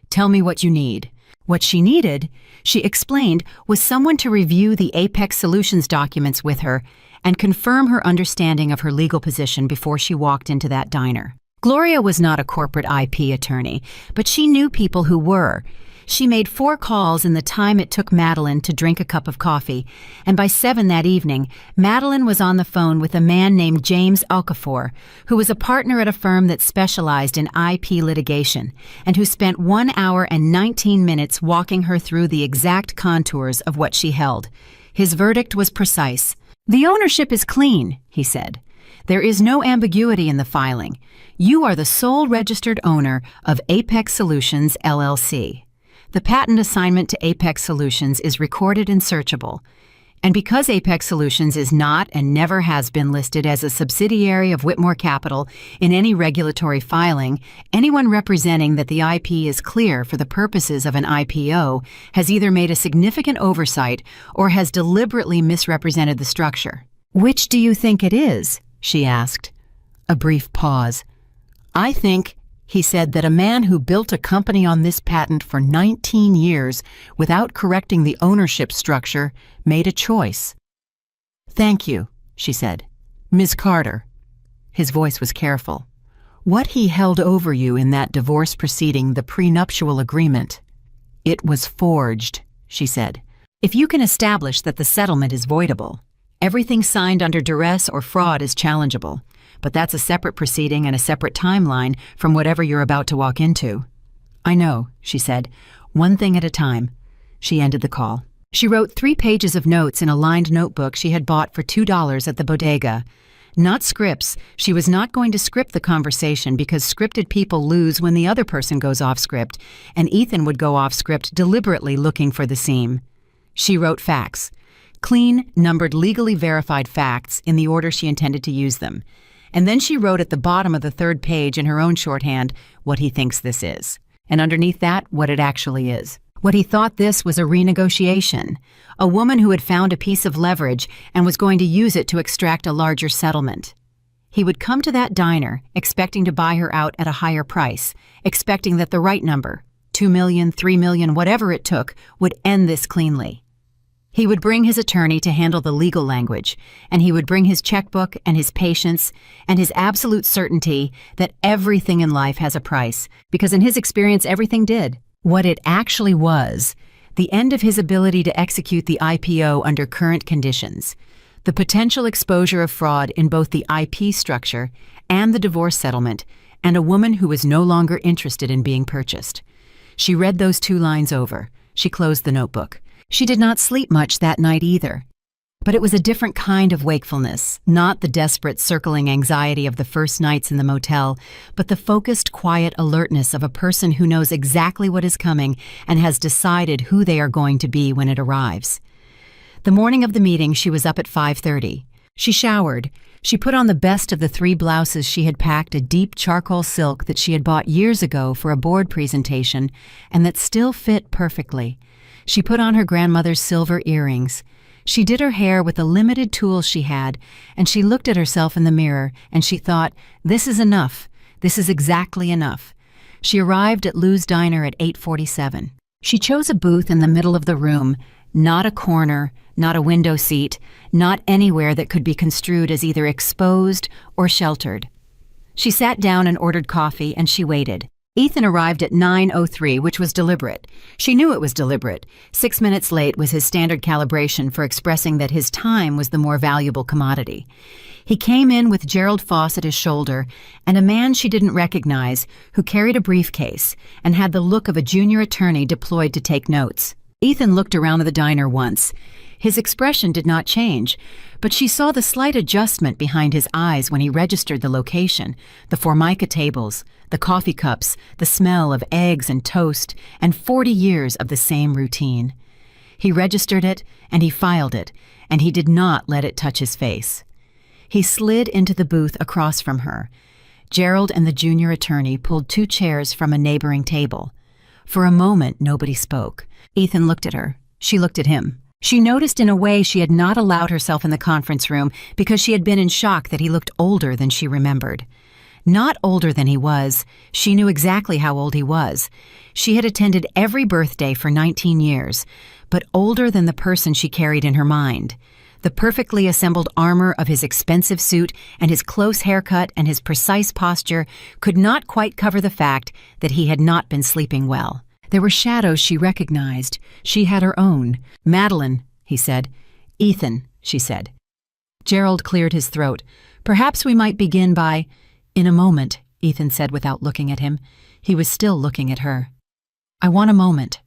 "Tell me what you need." What she needed, she explained, was someone to review the Apex Solutions documents with her and confirm her understanding of her legal position before she walked into that diner. Gloria was not a corporate IP attorney, but she knew people who were. She made 4 calls in the time it took Madeline to drink a cup of coffee, and by 7 that evening, Madeline was on the phone with a man named James Okafor, who was a partner at a firm that specialized in IP litigation, and who spent 1 hour and 19 minutes walking her through the exact contours of what she held. His verdict was precise. "The ownership is clean," he said. "There is no ambiguity in the filing. You are the sole registered owner of Apex Solutions, LLC. The patent assignment to Apex Solutions is recorded and searchable. And because Apex Solutions is not and never has been listed as a subsidiary of Whitmore Capital in any regulatory filing, anyone representing that the IP is clear for the purposes of an IPO has either made a significant oversight or has deliberately misrepresented the structure." "Which do you think it is?" she asked. A brief pause. "I think," he said, "that a man who built a company on this patent for 19 years without correcting the ownership structure made a choice." "Thank you," she said. "Ms. Carter." His voice was careful. "What he held over you in that divorce proceeding, the prenuptial agreement, it was forged," she said. "If you can establish that the settlement is voidable, everything signed under duress or fraud is challengeable. But that's a separate proceeding and a separate timeline from whatever you're about to walk into." "I know," she said. "One thing at a time." She ended the call. She wrote 3 pages of notes in a lined notebook she had bought for $2 at the bodega. Not scripts. She was not going to script the conversation because scripted people lose when the other person goes off script, and Ethan would go off script deliberately looking for the seam. She wrote facts. Clean, numbered, legally verified facts in the order she intended to use them. And then she wrote at the bottom of the 3rd page in her own shorthand what he thinks this is, and underneath that, what it actually is. What he thought this was a renegotiation, a woman who had found a piece of leverage and was going to use it to extract a larger settlement. He would come to that diner expecting to buy her out at a higher price, expecting that the right number, 2 million, 3 million, whatever it took, would end this cleanly. He would bring his attorney to handle the legal language, and he would bring his checkbook and his patience and his absolute certainty that everything in life has a price, because in his experience everything did. What it actually was, the end of his ability to execute the IPO under current conditions, the potential exposure of fraud in both the IP structure and the divorce settlement, and a woman who was no longer interested in being purchased. She read those 2 lines over. She closed the notebook. She did not sleep much that night either. But it was a different kind of wakefulness, not the desperate circling anxiety of the first nights in the motel, but the focused, quiet alertness of a person who knows exactly what is coming and has decided who they are going to be when it arrives. The morning of the meeting, she was up at 5:30. She showered. She put on the best of the 3 blouses she had packed, a deep charcoal silk that she had bought years ago for a board presentation and that still fit perfectly. She put on her grandmother's silver earrings. She did her hair with the limited tools she had, and she looked at herself in the mirror, and she thought, "This is enough. This is exactly enough." She arrived at Lou's Diner at 8:47. She chose a booth in the middle of the room, not a corner, not a window seat, not anywhere that could be construed as either exposed or sheltered. She sat down and ordered coffee, and she waited. Ethan arrived at 9:03, which was deliberate. She knew it was deliberate. 6 minutes late was his standard calibration for expressing that his time was the more valuable commodity. He came in with Gerald Foss at his shoulder and a man she didn't recognize who carried a briefcase and had the look of a junior attorney deployed to take notes. Ethan looked around the diner once. His expression did not change, but she saw the slight adjustment behind his eyes when he registered the location, the Formica tables, the coffee cups, the smell of eggs and toast, and 40 years of the same routine. He registered it, and he filed it, and he did not let it touch his face. He slid into the booth across from her. Gerald and the junior attorney pulled 2 chairs from a neighboring table. For a moment, nobody spoke. Ethan looked at her. She looked at him. She noticed in a way she had not allowed herself in the conference room because she had been in shock that he looked older than she remembered. Not older than he was. She knew exactly how old he was. She had attended every birthday for 19 years, but older than the person she carried in her mind. The perfectly assembled armor of his expensive suit and his close haircut and his precise posture could not quite cover the fact that he had not been sleeping well. There were shadows she recognized. She had her own. "Madeline," he said. "Ethan," she said. Gerald cleared his throat. "Perhaps we might begin by—" "In a moment," Ethan said without looking at him. He was still looking at her. "I want a moment."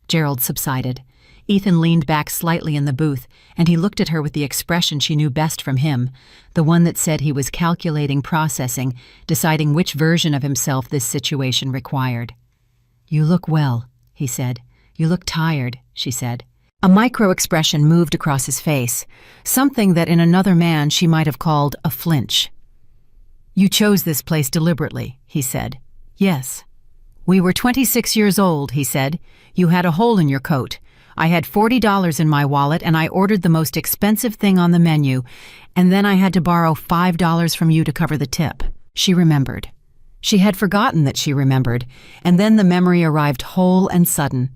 Gerald subsided. Ethan leaned back slightly in the booth, and he looked at her with the expression she knew best from him, the one that said he was calculating, processing, deciding which version of himself this situation required. "You look well," he said. "You look tired," she said. A micro-expression moved across his face, something that in another man she might have called a flinch. "You chose this place deliberately," he said. "Yes." "We were 26 years old," he said. "You had a hole in your coat. I had $40 in my wallet and I ordered the most expensive thing on the menu, and then I had to borrow $5 from you to cover the tip." She remembered. She had forgotten that she remembered, and then the memory arrived whole and sudden.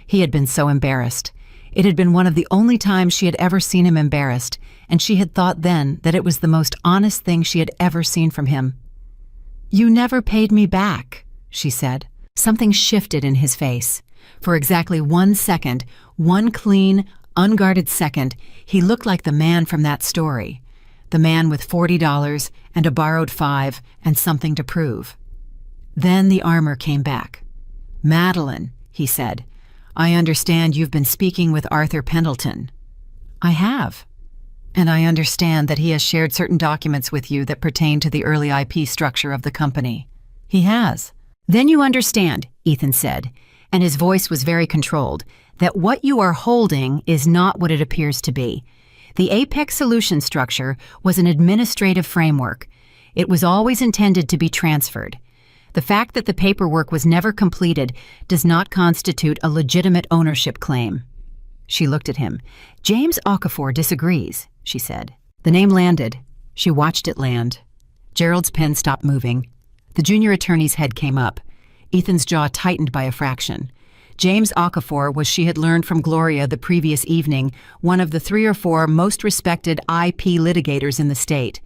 He had been so embarrassed. It had been one of the only times she had ever seen him embarrassed, and she had thought then that it was the most honest thing she had ever seen from him. "You never paid me back," she said. Something shifted in his face. For exactly 1 second, one clean, unguarded second, he looked like the man from that story. The man with $40 and a borrowed $5 and something to prove. Then the armor came back. "Madeline," he said, "I understand you've been speaking with Arthur Pendleton." "I have. And I understand that he has shared certain documents with you that pertain to the early IP structure of the company." "He has." "Then you understand," Ethan said, and his voice was very controlled, "that what you are holding is not what it appears to be. The Apex solution structure was an administrative framework. It was always intended to be transferred. The fact that the paperwork was never completed does not constitute a legitimate ownership claim." She looked at him. "James Okafor disagrees," she said. The name landed. She watched it land. Gerald's pen stopped moving. The junior attorney's head came up. Ethan's jaw tightened by a fraction. James Okafor was, she had learned from Gloria the previous evening, one of the 3 or 4 most respected IP litigators in the state.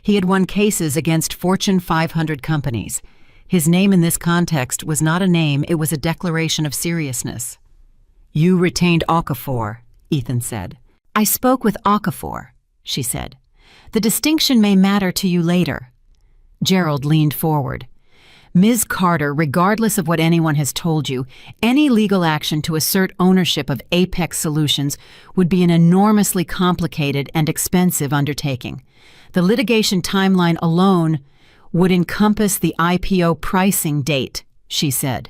He had won cases against Fortune 500 companies. His name in this context was not a name, it was a declaration of seriousness. "You retained Okafor," Ethan said. "I spoke with Okafor," she said. "The distinction may matter to you later." Gerald leaned forward. "Ms. Carter, regardless of what anyone has told you, any legal action to assert ownership of Apex Solutions would be an enormously complicated and expensive undertaking. The litigation timeline alone would encompass the IPO pricing date," she said.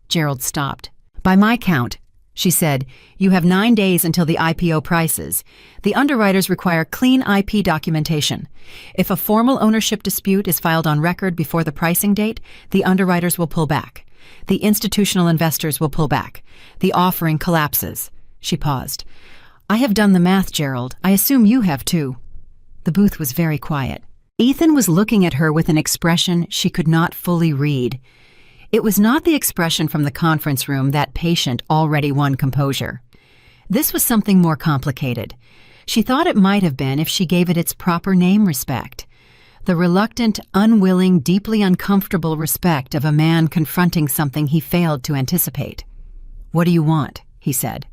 Gerald stopped. "By my count, She said, "You have 9 days until the IPO prices. The underwriters require clean IP documentation. If a formal ownership dispute is filed on record before the pricing date, the underwriters will pull back. The institutional investors will pull back. The offering collapses." She paused. "I have done the math, Gerald. I assume you have too." The booth was very quiet. Ethan was looking at her with an expression she could not fully read. It was not the expression from the conference room, that patient, already won composure. This was something more complicated. She thought it might have been if she gave it its proper name: respect. The reluctant, unwilling, deeply uncomfortable respect of a man confronting something he failed to anticipate. "What do you want?" he said.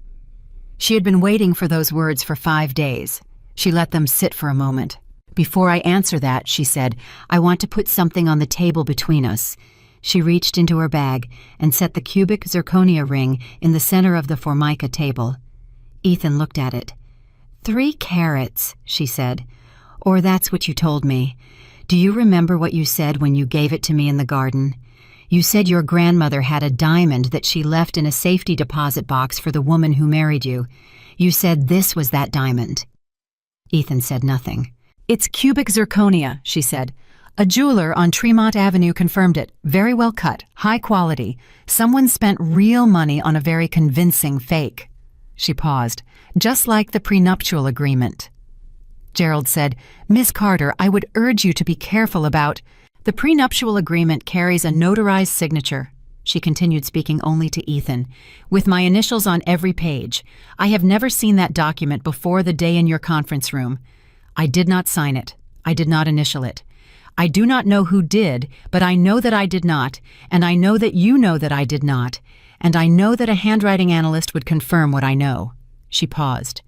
She had been waiting for those words for 5 days. She let them sit for a moment. "Before I answer that," she said, "I want to put something on the table between us." She reached into her bag and set the cubic zirconia ring in the center of the formica table. Ethan looked at it. 3 carats, she said. "Or that's what you told me. Do you remember what you said when you gave it to me in the garden? You said your grandmother had a diamond that she left in a safety deposit box for the woman who married you. You said this was that diamond." Ethan said nothing. "It's cubic zirconia," she said. "A jeweler on Tremont Avenue confirmed it. Very well cut, high quality. Someone spent real money on a very convincing fake." She paused. "Just like the prenuptial agreement." Gerald said, "Miss Carter, I would urge you to be careful about—" "The prenuptial agreement carries a notarized signature," she continued, speaking only to Ethan, "with my initials on every page. I have never seen that document before the day in your conference room. I did not sign it. I did not initial it. I do not know who did, but I know that I did not, and I know that you know that I did not, and I know that a handwriting analyst would confirm what I know." She paused.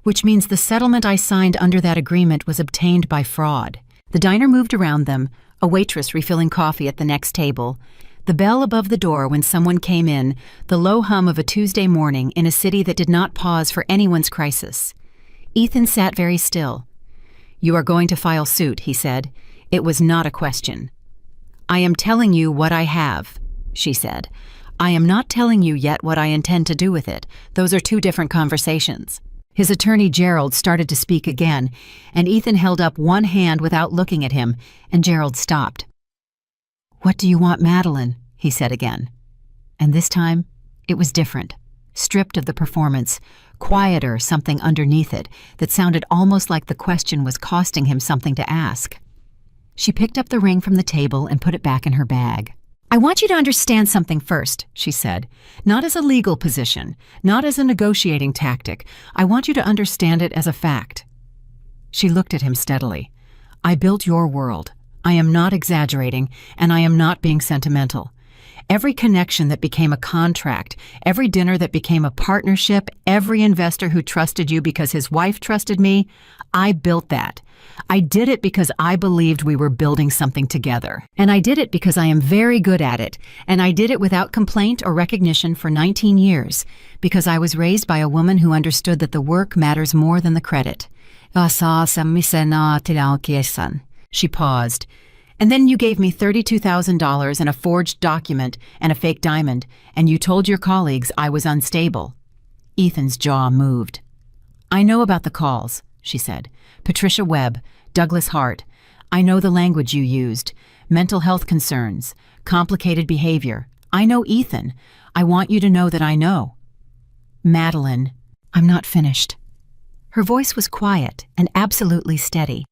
"Which means the settlement I signed under that agreement was obtained by fraud." The diner moved around them, a waitress refilling coffee at the next table. The bell above the door when someone came in, the low hum of a Tuesday morning in a city that did not pause for anyone's crisis. Ethan sat very still. "You are going to file suit," he said. It was not a question. "I am telling you what I have," she said. "I am not telling you yet what I intend to do with it. Those are 2 different conversations." His attorney Gerald started to speak again, and Ethan held up one hand without looking at him, and Gerald stopped. "What do you want, Madeline?" he said again. And this time, it was different. Stripped of the performance, quieter, something underneath it that sounded almost like the question was costing him something to ask. She picked up the ring from the table and put it back in her bag. "I want you to understand something first," she said. "Not as a legal position, not as a negotiating tactic. I want you to understand it as a fact." She looked at him steadily. "I built your world. I am not exaggerating, and I am not being sentimental. Every connection that became a contract, every dinner that became a partnership, every investor who trusted you because his wife trusted me, I built that. I did it because I believed we were building something together. And I did it because I am very good at it, and I did it without complaint or recognition for 19 years, because I was raised by a woman who understood that the work matters more than the credit." She paused. "And then you gave me $32,000 and a forged document and a fake diamond, and you told your colleagues I was unstable." Ethan's jaw moved. "I know about the calls," she said. "Patricia Webb, Douglas Hart. I know the language you used. Mental health concerns, complicated behavior. I know Ethan. I want you to know that I know." "Madeline, I'm not finished." Her voice was quiet and absolutely steady.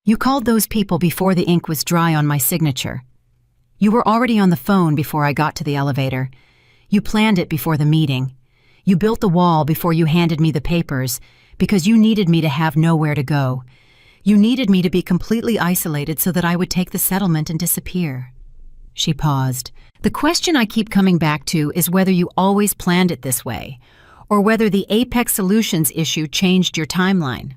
"You called those people before the ink was dry on my signature. You were already on the phone before I got to the elevator. You planned it before the meeting. You built the wall before you handed me the papers, because you needed me to have nowhere to go. You needed me to be completely isolated so that I would take the settlement and disappear." She paused. "The question I keep coming back to is whether you always planned it this way, or whether the Apex Solutions issue changed your timeline."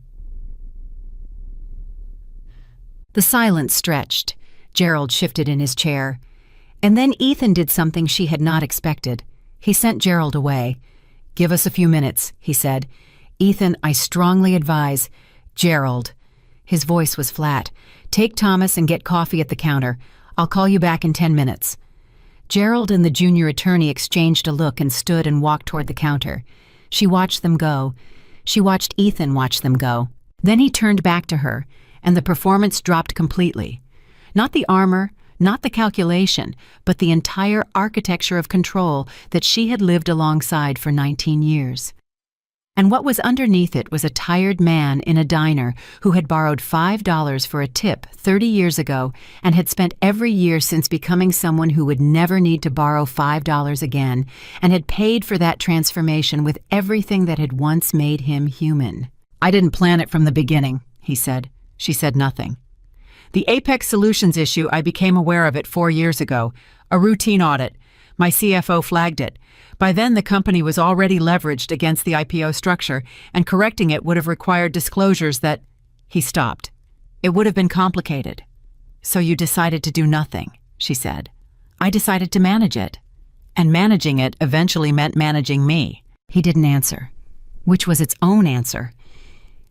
The silence stretched. Gerald shifted in his chair. And then Ethan did something she had not expected. He sent Gerald away. "Give us a few minutes," he said. "Ethan, I strongly advise—" "Gerald." His voice was flat. "Take Thomas and get coffee at the counter. I'll call you back in 10 minutes." Gerald and the junior attorney exchanged a look and stood and walked toward the counter. She watched them go. She watched Ethan watch them go. Then he turned back to her, and the performance dropped completely. Not the armor, not the calculation, but the entire architecture of control that she had lived alongside for 19 years. And what was underneath it was a tired man in a diner who had borrowed $5 for a tip 30 years ago and had spent every year since becoming someone who would never need to borrow $5 again, and had paid for that transformation with everything that had once made him human. "I didn't plan it from the beginning," he said. She said nothing. "The Apex Solutions issue, I became aware of it 4 years ago. A routine audit. My CFO flagged it. By then, the company was already leveraged against the IPO structure, and correcting it would have required disclosures that—" He stopped. "It would have been complicated. So you decided to do nothing," she said. "I decided to manage it. And managing it eventually meant managing me." He didn't answer, which was its own answer.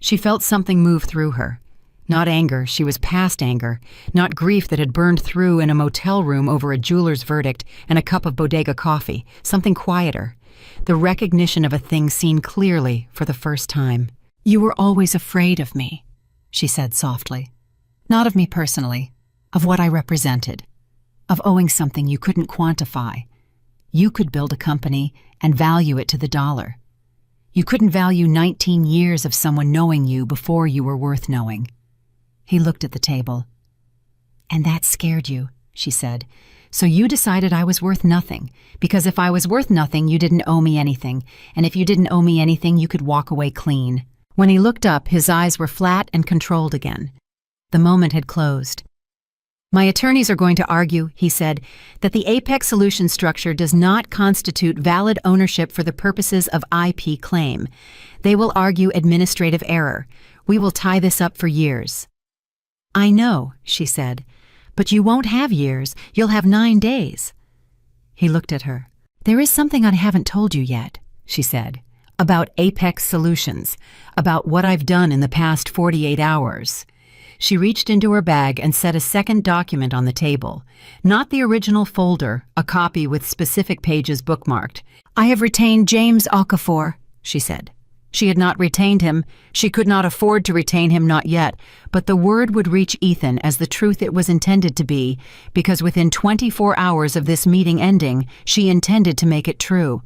She felt something move through her. Not anger, she was past anger. Not grief that had burned through in a motel room over a jeweler's verdict and a cup of bodega coffee. Something quieter. The recognition of a thing seen clearly for the first time. "You were always afraid of me," she said softly. "Not of me personally, of what I represented. Of owing something you couldn't quantify. You could build a company and value it to the dollar. You couldn't value 19 years of someone knowing you before you were worth knowing." He looked at the table. "And that scared you," she said. "So you decided I was worth nothing, because if I was worth nothing, you didn't owe me anything, and if you didn't owe me anything, you could walk away clean." When he looked up, his eyes were flat and controlled again. The moment had closed. "My attorneys are going to argue," he said, "that the Apex Solutions structure does not constitute valid ownership for the purposes of IP claim. They will argue administrative error. We will tie this up for years." "I know," she said, "but you won't have years. You'll have 9 days." He looked at her. "There is something I haven't told you yet," she said, "about Apex Solutions, about what I've done in the past 48 hours. She reached into her bag and set a second document on the table. Not the original folder, a copy with specific pages bookmarked. "I have retained James Okafor," she said. She had not retained him. She could not afford to retain him, not yet, but the word would reach Ethan as the truth it was intended to be, because within 24 hours of this meeting ending, she intended to make it true.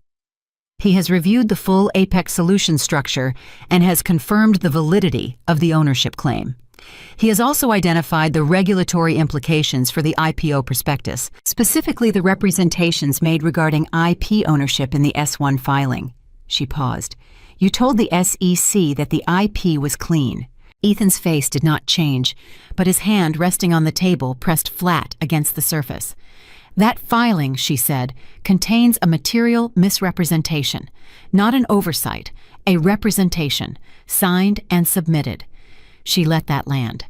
"He has reviewed the full Apex Solutions structure and has confirmed the validity of the ownership claim. He has also identified the regulatory implications for the IPO prospectus, specifically the representations made regarding IP ownership in the S-1 filing." She paused. "You told the SEC that the IP was clean." Ethan's face did not change, but his hand resting on the table pressed flat against the surface. "That filing," she said, "contains a material misrepresentation, not an oversight, a representation, signed and submitted." She let that land.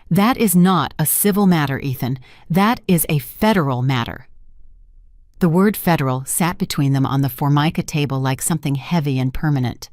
"That is not a civil matter, Ethan. That is a federal matter." The word federal sat between them on the formica table like something heavy and permanent.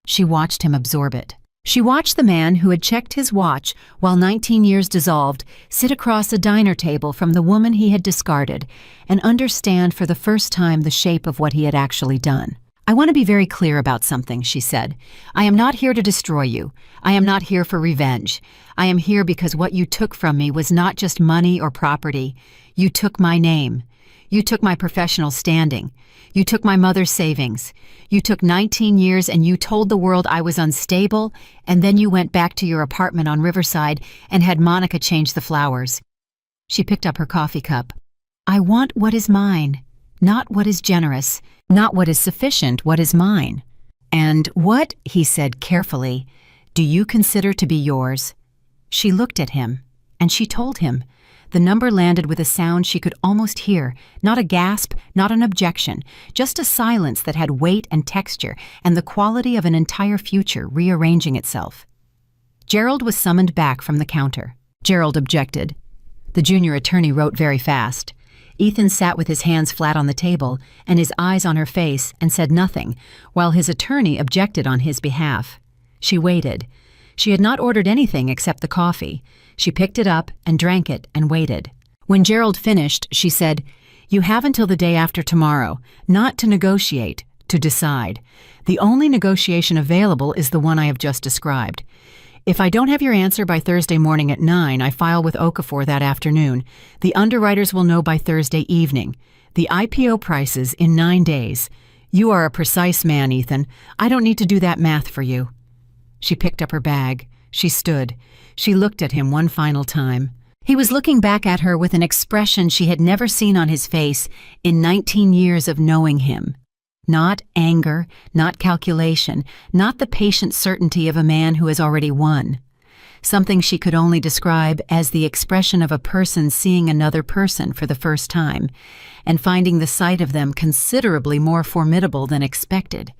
She watched him absorb it. She watched the man who had checked his watch while 19 years dissolved sit across a diner table from the woman he had discarded and understand for the first time the shape of what he had actually done. "I want to be very clear about something," she said. "I am not here to destroy you. I am not here for revenge. I am here because what you took from me was not just money or property. You took my name. You took my professional standing. You took my mother's savings. You took 19 years and you told the world I was unstable, and then you went back to your apartment on Riverside and had Monica change the flowers." She picked up her coffee cup. "I want what is mine, not what is generous, not what is sufficient, what is mine." "And what," he said carefully, "do you consider to be yours?" She looked at him, and she told him. The number landed with a sound she could almost hear, not a gasp, not an objection, just a silence that had weight and texture and the quality of an entire future rearranging itself. Gerald was summoned back from the counter. Gerald objected. The junior attorney wrote very fast. Ethan sat with his hands flat on the table and his eyes on her face and said nothing, while his attorney objected on his behalf. She waited. She had not ordered anything except the coffee. She picked it up and drank it and waited. When Gerald finished, she said, You have until the day after tomorrow, not to negotiate, to decide. The only negotiation available is the one I have just described. If I don't have your answer by Thursday morning at 9, I file with Okafor that afternoon. The underwriters will know by Thursday evening. The IPO prices in 9 days. You are a precise man, Ethan. I don't need to do that math for you. She picked up her bag. She stood. She looked at him one final time. He was looking back at her with an expression she had never seen on his face in 19 years of knowing him. Not anger, not calculation, not the patient certainty of a man who has already won. Something she could only describe as the expression of a person seeing another person for the first time, and finding the sight of them considerably more formidable than expected.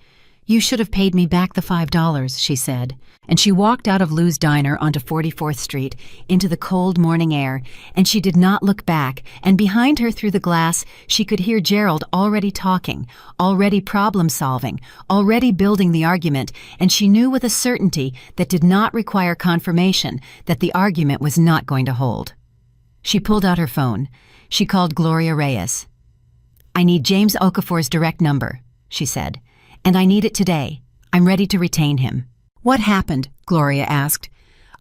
You should have paid me back the $5, she said, and she walked out of Lou's Diner onto 44th Street into the cold morning air, and she did not look back, and behind her through the glass she could hear Gerald already talking, already problem-solving, already building the argument, and she knew with a certainty that did not require confirmation that the argument was not going to hold. She pulled out her phone. She called Gloria Reyes. "I need James Okafor's direct number," she said. "And I need it today. I'm ready to retain him." "What happened?" Gloria asked.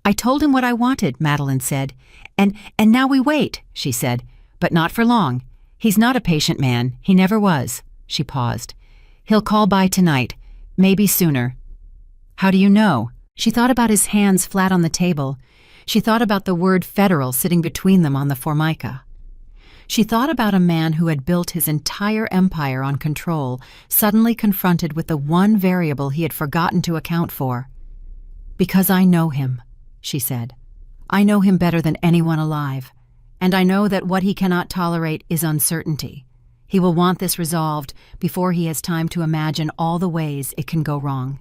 "I told him what I wanted," Madeline said. And now we wait," she said. "But not for long. He's not a patient man. He never was." She paused. "He'll call by tonight. Maybe sooner." "How do you know?" She thought about his hands flat on the table. She thought about the word federal sitting between them on the formica. She thought about a man who had built his entire empire on control, suddenly confronted with the one variable he had forgotten to account for. "Because I know him," she said. "I know him better than anyone alive, and I know that what he cannot tolerate is uncertainty. He will want this resolved before he has time to imagine all the ways it can go wrong."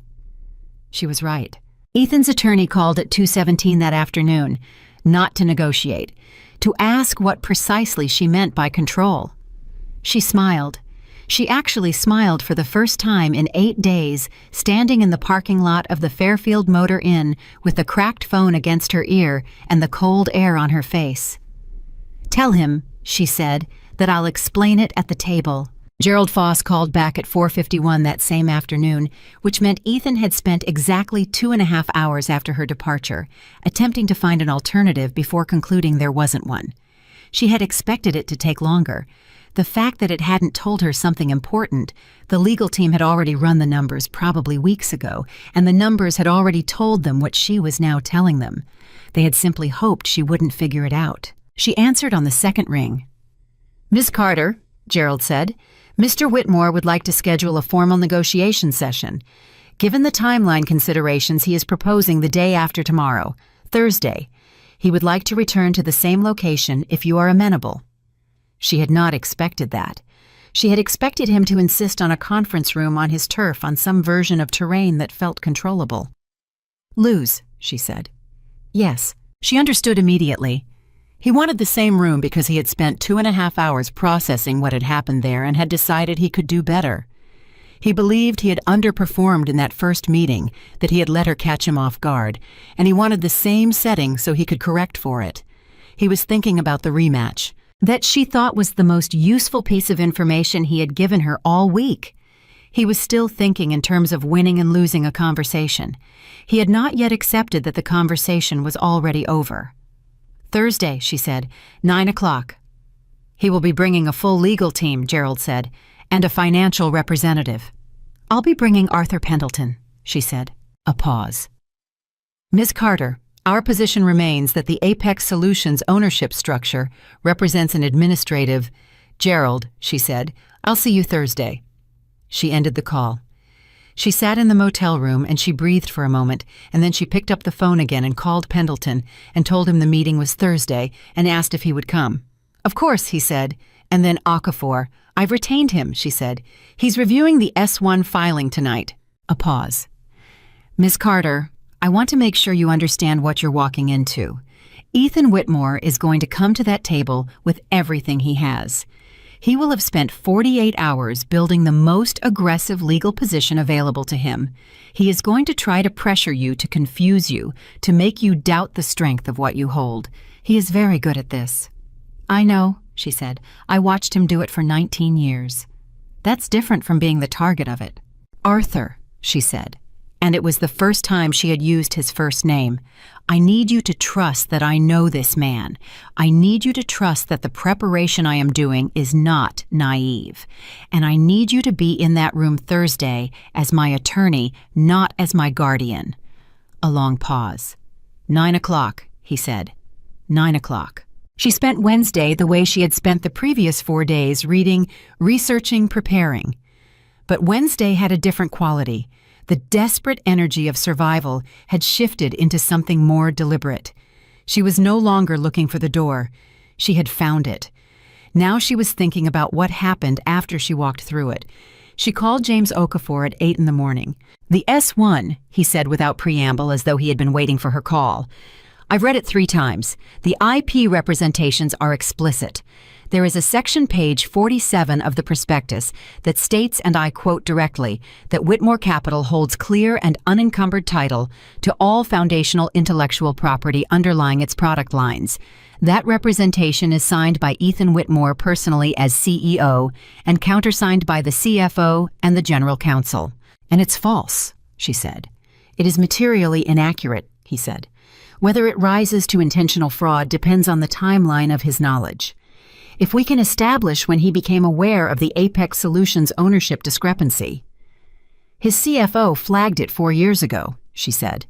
She was right. Ethan's attorney called at 2:17 that afternoon, not to negotiate, to ask what precisely she meant by control. She smiled. She actually smiled for the first time in 8 days, standing in the parking lot of the Fairfield Motor Inn with the cracked phone against her ear and the cold air on her face. "Tell him," she said, "that I'll explain it at the table." Gerald Foss called back at 4:51 that same afternoon, which meant Ethan had spent exactly 2.5 hours after her departure, attempting to find an alternative before concluding there wasn't one. She had expected it to take longer. The fact that it hadn't told her something important, the legal team had already run the numbers probably weeks ago, and the numbers had already told them what she was now telling them. They had simply hoped she wouldn't figure it out. She answered on the second ring. "Miss Carter," Gerald said, "Mr. Whitmore would like to schedule a formal negotiation session. Given the timeline considerations, he is proposing the day after tomorrow, Thursday. He would like to return to the same location if you are amenable." She had not expected that. She had expected him to insist on a conference room on his turf on some version of terrain that felt controllable. "Lou's," she said. "Yes." She understood immediately. He wanted the same room because he had spent 2.5 hours processing what had happened there and had decided he could do better. He believed he had underperformed in that first meeting, that he had let her catch him off guard, and he wanted the same setting so he could correct for it. He was thinking about the rematch, that she thought was the most useful piece of information he had given her all week. He was still thinking in terms of winning and losing a conversation. He had not yet accepted that the conversation was already over. "Thursday," she said, 9 o'clock. "He will be bringing a full legal team," Gerald said, "and a financial representative." "I'll be bringing Arthur Pendleton," she said. A pause. "Ms. Carter, our position remains that the Apex Solutions ownership structure represents an administrative—" "Gerald," she said, "I'll see you Thursday." She ended the call. She sat in the motel room and she breathed for a moment, and then she picked up the phone again and called Pendleton and told him the meeting was Thursday and asked if he would come. "Of course," he said, and then Okafor. "I've retained him," she said. "He's reviewing the S1 filing tonight." A pause. "Ms. Carter, I want to make sure you understand what you're walking into. Ethan Whitmore is going to come to that table with everything he has. He will have spent 48 hours building the most aggressive legal position available to him. He is going to try to pressure you, to confuse you, to make you doubt the strength of what you hold. He is very good at this." "I know," she said. "I watched him do it for 19 years. That's different from being the target of it." "Arthur," she said, and it was the first time she had used his first name. "I need you to trust that I know this man. I need you to trust that the preparation I am doing is not naive. And I need you to be in that room Thursday as my attorney, not as my guardian." A long pause. 9 o'clock, he said. 9 o'clock. She spent Wednesday the way she had spent the previous 4 days, reading, researching, preparing. But Wednesday had a different quality. The desperate energy of survival had shifted into something more deliberate. She was no longer looking for the door. She had found it. Now she was thinking about what happened after she walked through it. She called James Okafor at 8 in the morning. "The S1, he said without preamble, as though he had been waiting for her call. "I've read it 3 times. The IP representations are explicit. There is a section page 47 of the prospectus that states, and I quote directly, that Whitmore Capital holds clear and unencumbered title to all foundational intellectual property underlying its product lines. That representation is signed by Ethan Whitmore personally as CEO and countersigned by the CFO and the General Counsel." "And it's false," she said. "It is materially inaccurate," he said. "Whether it rises to intentional fraud depends on the timeline of his knowledge. If we can establish when he became aware of the Apex Solutions ownership discrepancy." "His CFO flagged it 4 years ago," she said.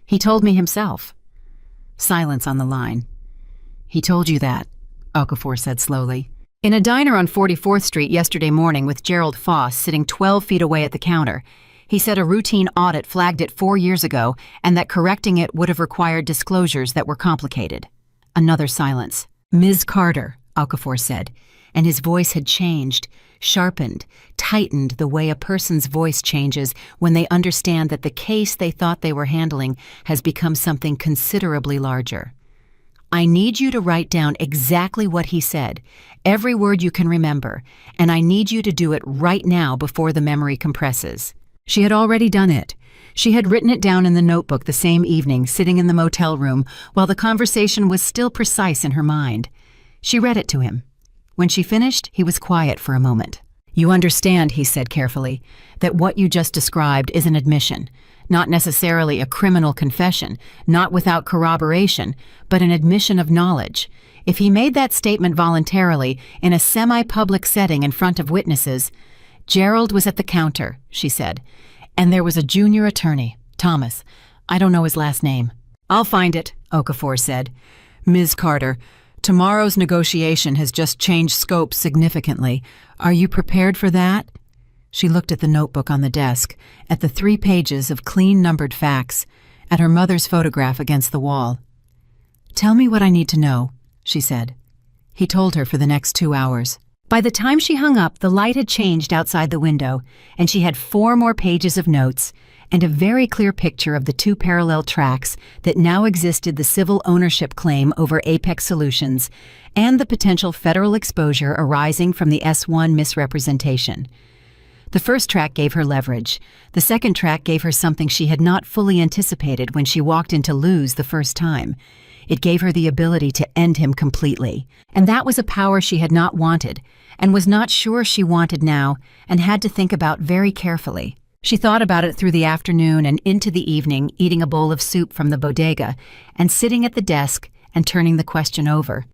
"He told me himself." Silence on the line. "He told you that," Okafor said slowly. "In a diner on 44th Street yesterday morning with Gerald Foss sitting 12 feet away at the counter. He said a routine audit flagged it 4 years ago and that correcting it would have required disclosures that were complicated." Another silence. "Ms. Carter," Okafor said, and his voice had changed, sharpened, tightened the way a person's voice changes when they understand that the case they thought they were handling has become something considerably larger. "I need you to write down exactly what he said, every word you can remember, and I need you to do it right now before the memory compresses." She had already done it. She had written it down in the notebook the same evening, sitting in the motel room, while the conversation was still precise in her mind. She read it to him. When she finished, he was quiet for a moment. "You understand," he said carefully, "that what you just described is an admission, not necessarily a criminal confession, not without corroboration, but an admission of knowledge. If he made that statement voluntarily, in a semi-public setting in front of witnesses—" "Gerald was at the counter," she said, "and there was a junior attorney, Thomas. I don't know his last name." "I'll find it," Okafor said. "Ms. Carter, tomorrow's negotiation has just changed scope significantly. Are you prepared for that?" She looked at the notebook on the desk, at the 3 pages of clean numbered facts, at her mother's photograph against the wall. "Tell me what I need to know," she said. He told her for the next 2 hours. By the time she hung up, the light had changed outside the window, and she had 4 more pages of notes and a very clear picture of the 2 parallel tracks that now existed: the civil ownership claim over Apex Solutions and the potential federal exposure arising from the S1 misrepresentation. The first track gave her leverage. The second track gave her something she had not fully anticipated when she walked into Lou's the first time. It gave her the ability to end him completely. And that was a power she had not wanted, and was not sure she wanted now, and had to think about very carefully. She thought about it through the afternoon and into the evening, eating a bowl of soup from the bodega, and sitting at the desk and turning the question over.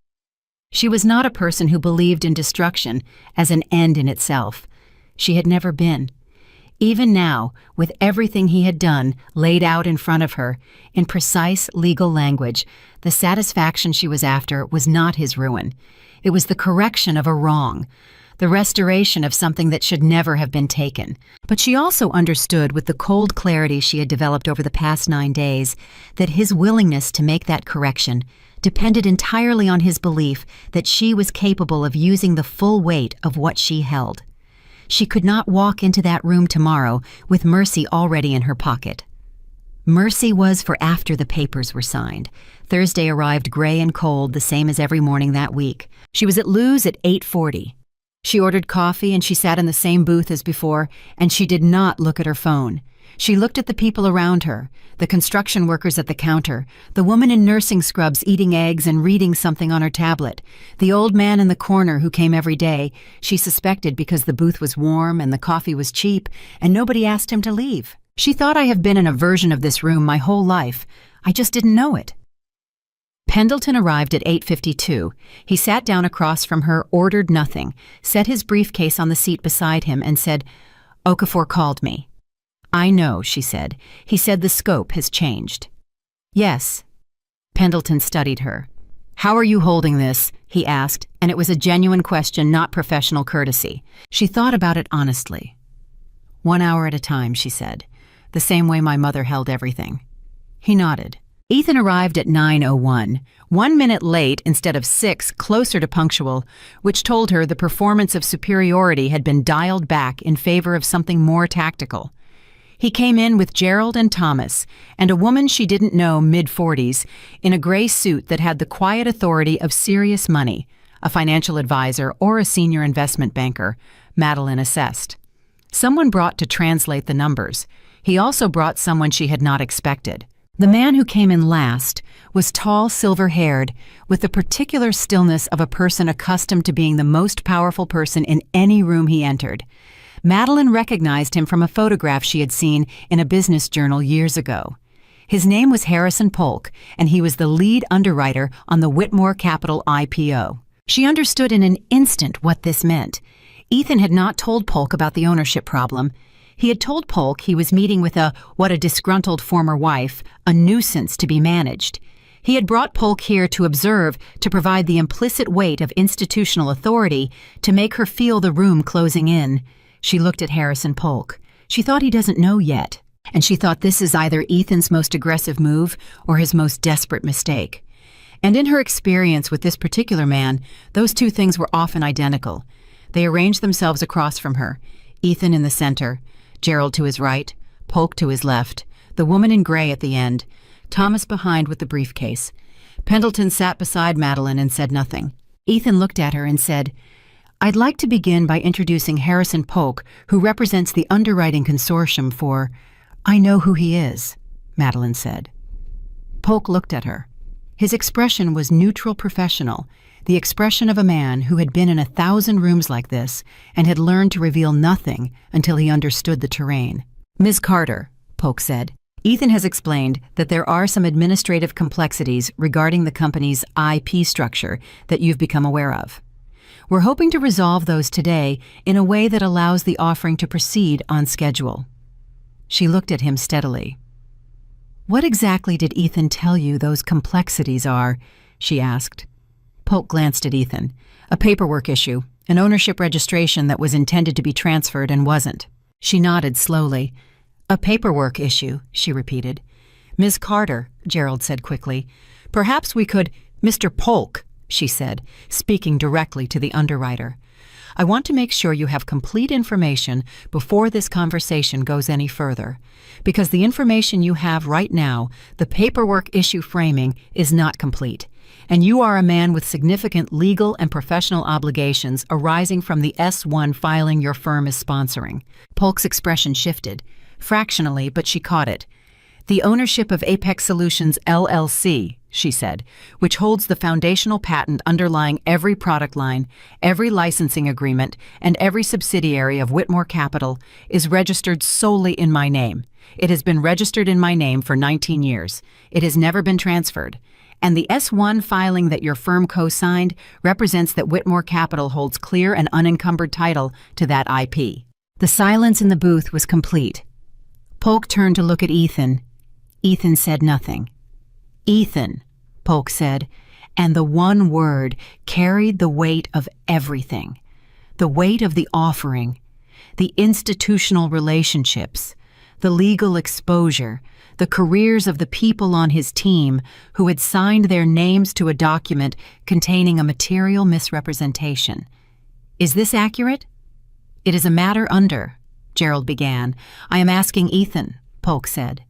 She was not a person who believed in destruction as an end in itself. She had never been. Even now, with everything he had done laid out in front of her, in precise legal language, the satisfaction she was after was not his ruin. It was the correction of a wrong, the restoration of something that should never have been taken. But she also understood, with the cold clarity she had developed over the past 9 days, that his willingness to make that correction depended entirely on his belief that she was capable of using the full weight of what she held. She could not walk into that room tomorrow with Mercy already in her pocket. Mercy was for after the papers were signed. Thursday arrived gray and cold, the same as every morning that week. She was at Lou's at 8:40. She ordered coffee and she sat in the same booth as before, and she did not look at her phone. She looked at the people around her, the construction workers at the counter, the woman in nursing scrubs eating eggs and reading something on her tablet, the old man in the corner who came every day, she suspected because the booth was warm and the coffee was cheap and nobody asked him to leave. She thought, I have been in a version of this room my whole life. I just didn't know it. Pendleton arrived at 8:52. He sat down across from her, ordered nothing, set his briefcase on the seat beside him, and said, "Okafor called me." "I know," she said. "He said the scope has changed." "Yes." Pendleton studied her. "How are you holding this?" he asked, and it was a genuine question, not professional courtesy. She thought about it honestly. "1 hour at a time," she said. "The same way my mother held everything." He nodded. Ethan arrived at 9:01, 1 minute late instead of 6, closer to punctual, which told her the performance of superiority had been dialed back in favor of something more tactical. He came in with Gerald and Thomas, and a woman she didn't know, mid-40s, in a gray suit that had the quiet authority of serious money, a financial advisor or a senior investment banker, Madeline assessed. Someone brought to translate the numbers. He also brought someone she had not expected. The man who came in last was tall, silver-haired, with the particular stillness of a person accustomed to being the most powerful person in any room he entered. Madeline recognized him from a photograph she had seen in a business journal years ago. His name was Harrison Polk, and he was the lead underwriter on the Whitmore Capital IPO. She understood in an instant what this meant. Ethan had not told Polk about the ownership problem. He had told Polk he was meeting with a disgruntled former wife, a nuisance to be managed. He had brought Polk here to observe, to provide the implicit weight of institutional authority, to make her feel the room closing in. She looked at Harrison Polk. She thought he doesn't know yet, and she thought this is either Ethan's most aggressive move or his most desperate mistake. And in her experience with this particular man, those two things were often identical. They arranged themselves across from her, Ethan in the center, Gerald to his right, Polk to his left, the woman in gray at the end, Thomas behind with the briefcase. Pendleton sat beside Madeline and said nothing. Ethan looked at her and said, "I'd like to begin by introducing Harrison Polk, who represents the underwriting consortium for—" "I know who he is," Madeline said. Polk looked at her. His expression was neutral professional, the expression of a man who had been in 1,000 rooms like this and had learned to reveal nothing until he understood the terrain. "Ms. Carter," Polk said, "Ethan has explained that there are some administrative complexities regarding the company's IP structure that you've become aware of. We're hoping to resolve those today in a way that allows the offering to proceed on schedule." She looked at him steadily. "What exactly did Ethan tell you those complexities are?" she asked. Polk glanced at Ethan. "A paperwork issue, an ownership registration that was intended to be transferred and wasn't." She nodded slowly. "A paperwork issue," she repeated. "Ms. Carter," Gerald said quickly, "perhaps we could—" "Mr. Polk," she said, speaking directly to the underwriter. "I want to make sure you have complete information before this conversation goes any further, because the information you have right now, the paperwork issue framing, is not complete. And you are a man with significant legal and professional obligations arising from the S-1 filing your firm is sponsoring." Polk's expression shifted, fractionally, but she caught it. "The ownership of Apex Solutions, LLC," she said, "which holds the foundational patent underlying every product line, every licensing agreement, and every subsidiary of Whitmore Capital, is registered solely in my name. It has been registered in my name for 19 years. It has never been transferred. And the S-1 filing that your firm co-signed represents that Whitmore Capital holds clear and unencumbered title to that IP." The silence in the booth was complete. Polk turned to look at Ethan. Ethan said nothing. "Ethan," Polk said, and the one word carried the weight of everything. The weight of the offering, the institutional relationships, the legal exposure, the careers of the people on his team who had signed their names to a document containing a material misrepresentation. "Is this accurate?" "It is a matter under," Gerald began. "I am asking Ethan," Polk said.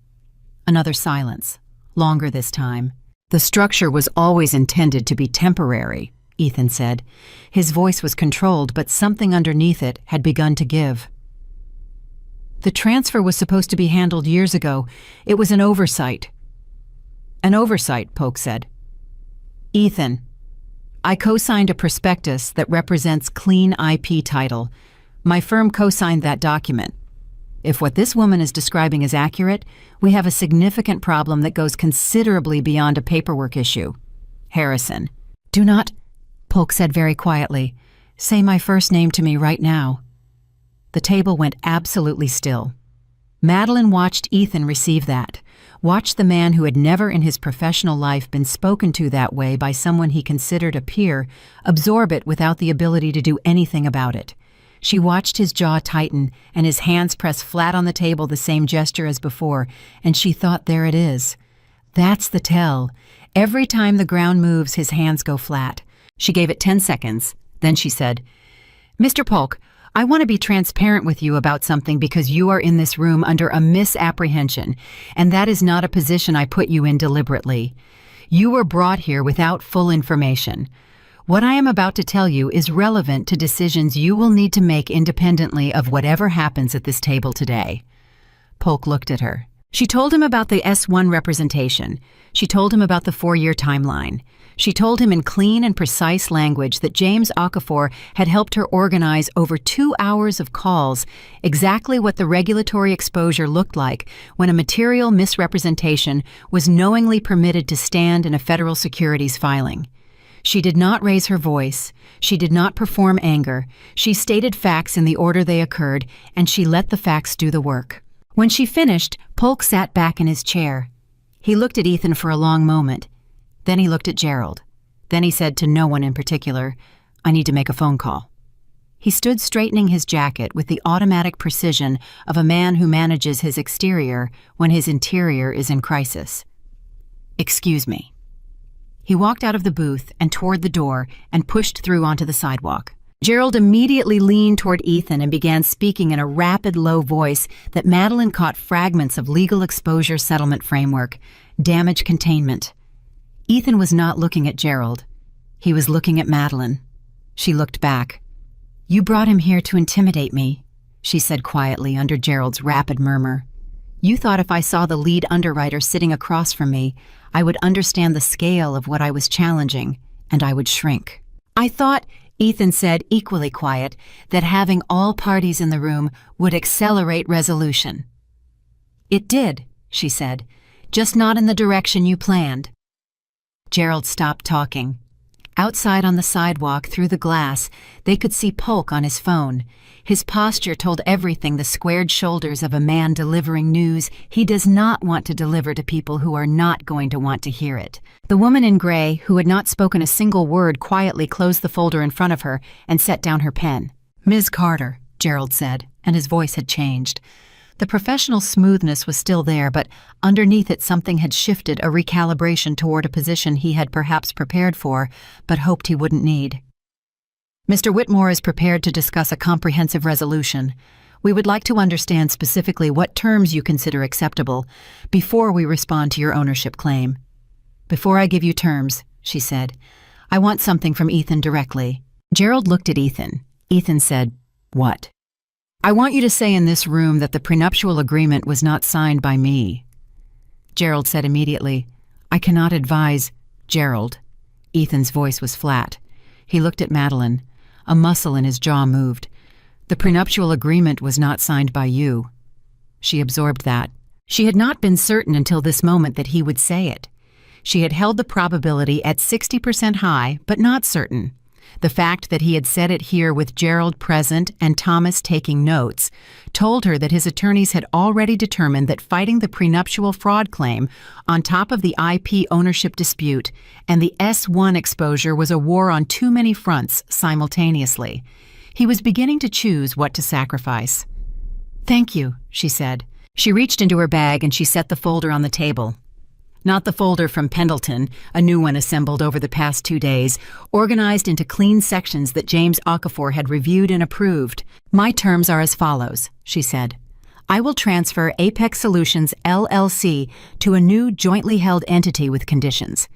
Another silence, longer this time. "The structure was always intended to be temporary," Ethan said. His voice was controlled, but something underneath it had begun to give. The transfer was supposed to be handled years ago. It was an oversight. An oversight, Polk said. Ethan, I co-signed a prospectus that represents clean IP title. My firm co-signed that document. If what this woman is describing is accurate, we have a significant problem that goes considerably beyond a paperwork issue. Harrison. Do not, Polk said very quietly, say my first name to me right now. The table went absolutely still. Madeline watched Ethan receive that, watched the man who had never in his professional life been spoken to that way by someone he considered a peer, absorb it without the ability to do anything about it. She watched his jaw tighten and his hands press flat on the table, the same gesture as before, and she thought, there it is. That's the tell. Every time the ground moves, his hands go flat. She gave it 10 seconds. Then she said, Mr. Polk, I want to be transparent with you about something because you are in this room under a misapprehension, and that is not a position I put you in deliberately. You were brought here without full information. What I am about to tell you is relevant to decisions you will need to make independently of whatever happens at this table today. Polk looked at her. She told him about the S1 representation. She told him about the 4-year timeline. She told him in clean and precise language that James Okafor had helped her organize over 2 hours of calls, exactly what the regulatory exposure looked like when a material misrepresentation was knowingly permitted to stand in a federal securities filing. She did not raise her voice. She did not perform anger. She stated facts in the order they occurred, and she let the facts do the work. When she finished, Polk sat back in his chair. He looked at Ethan for a long moment. Then he looked at Gerald. Then he said to no one in particular, I need to make a phone call. He stood straightening his jacket with the automatic precision of a man who manages his exterior when his interior is in crisis. Excuse me. He walked out of the booth and toward the door and pushed through onto the sidewalk. Gerald immediately leaned toward Ethan and began speaking in a rapid, low voice that Madeline caught fragments of legal exposure settlement framework, damage containment. Ethan was not looking at Gerald. He was looking at Madeline. She looked back. You brought him here to intimidate me, she said quietly under Gerald's rapid murmur. You thought if I saw the lead underwriter sitting across from me, I would understand the scale of what I was challenging, and I would shrink. I thought, Ethan said, equally quiet, that having all parties in the room would accelerate resolution. It did, she said, just not in the direction you planned. Gerald stopped talking. Outside on the sidewalk, through the glass, they could see Polk on his phone. His posture told everything the squared shoulders of a man delivering news he does not want to deliver to people who are not going to want to hear it. The woman in gray, who had not spoken a single word, quietly closed the folder in front of her and set down her pen. Ms. Carter, Gerald said, and his voice had changed. The professional smoothness was still there, but underneath it something had shifted, a recalibration toward a position he had perhaps prepared for, but hoped he wouldn't need. Mr. Whitmore is prepared to discuss a comprehensive resolution. We would like to understand specifically what terms you consider acceptable before we respond to your ownership claim. Before I give you terms, she said, I want something from Ethan directly. Gerald looked at Ethan. Ethan said, What? I want you to say in this room that the prenuptial agreement was not signed by me. Gerald said immediately, I cannot advise Gerald. Ethan's voice was flat. He looked at Madeline. A muscle in his jaw moved. The prenuptial agreement was not signed by you. She absorbed that. She had not been certain until this moment that he would say it. She had held the probability at 60% high, but not certain. The fact that he had said it here with Gerald present and Thomas taking notes told her that his attorneys had already determined that fighting the prenuptial fraud claim on top of the IP ownership dispute and the S1 exposure was a war on too many fronts simultaneously. He was beginning to choose what to sacrifice. Thank you, she said. She reached into her bag and she set the folder on the table. Not the folder from Pendleton, a new one assembled over the past 2 days, organized into clean sections that James Okafor had reviewed and approved. My terms are as follows, she said. I will transfer Apex Solutions LLC to a new jointly held entity with conditions.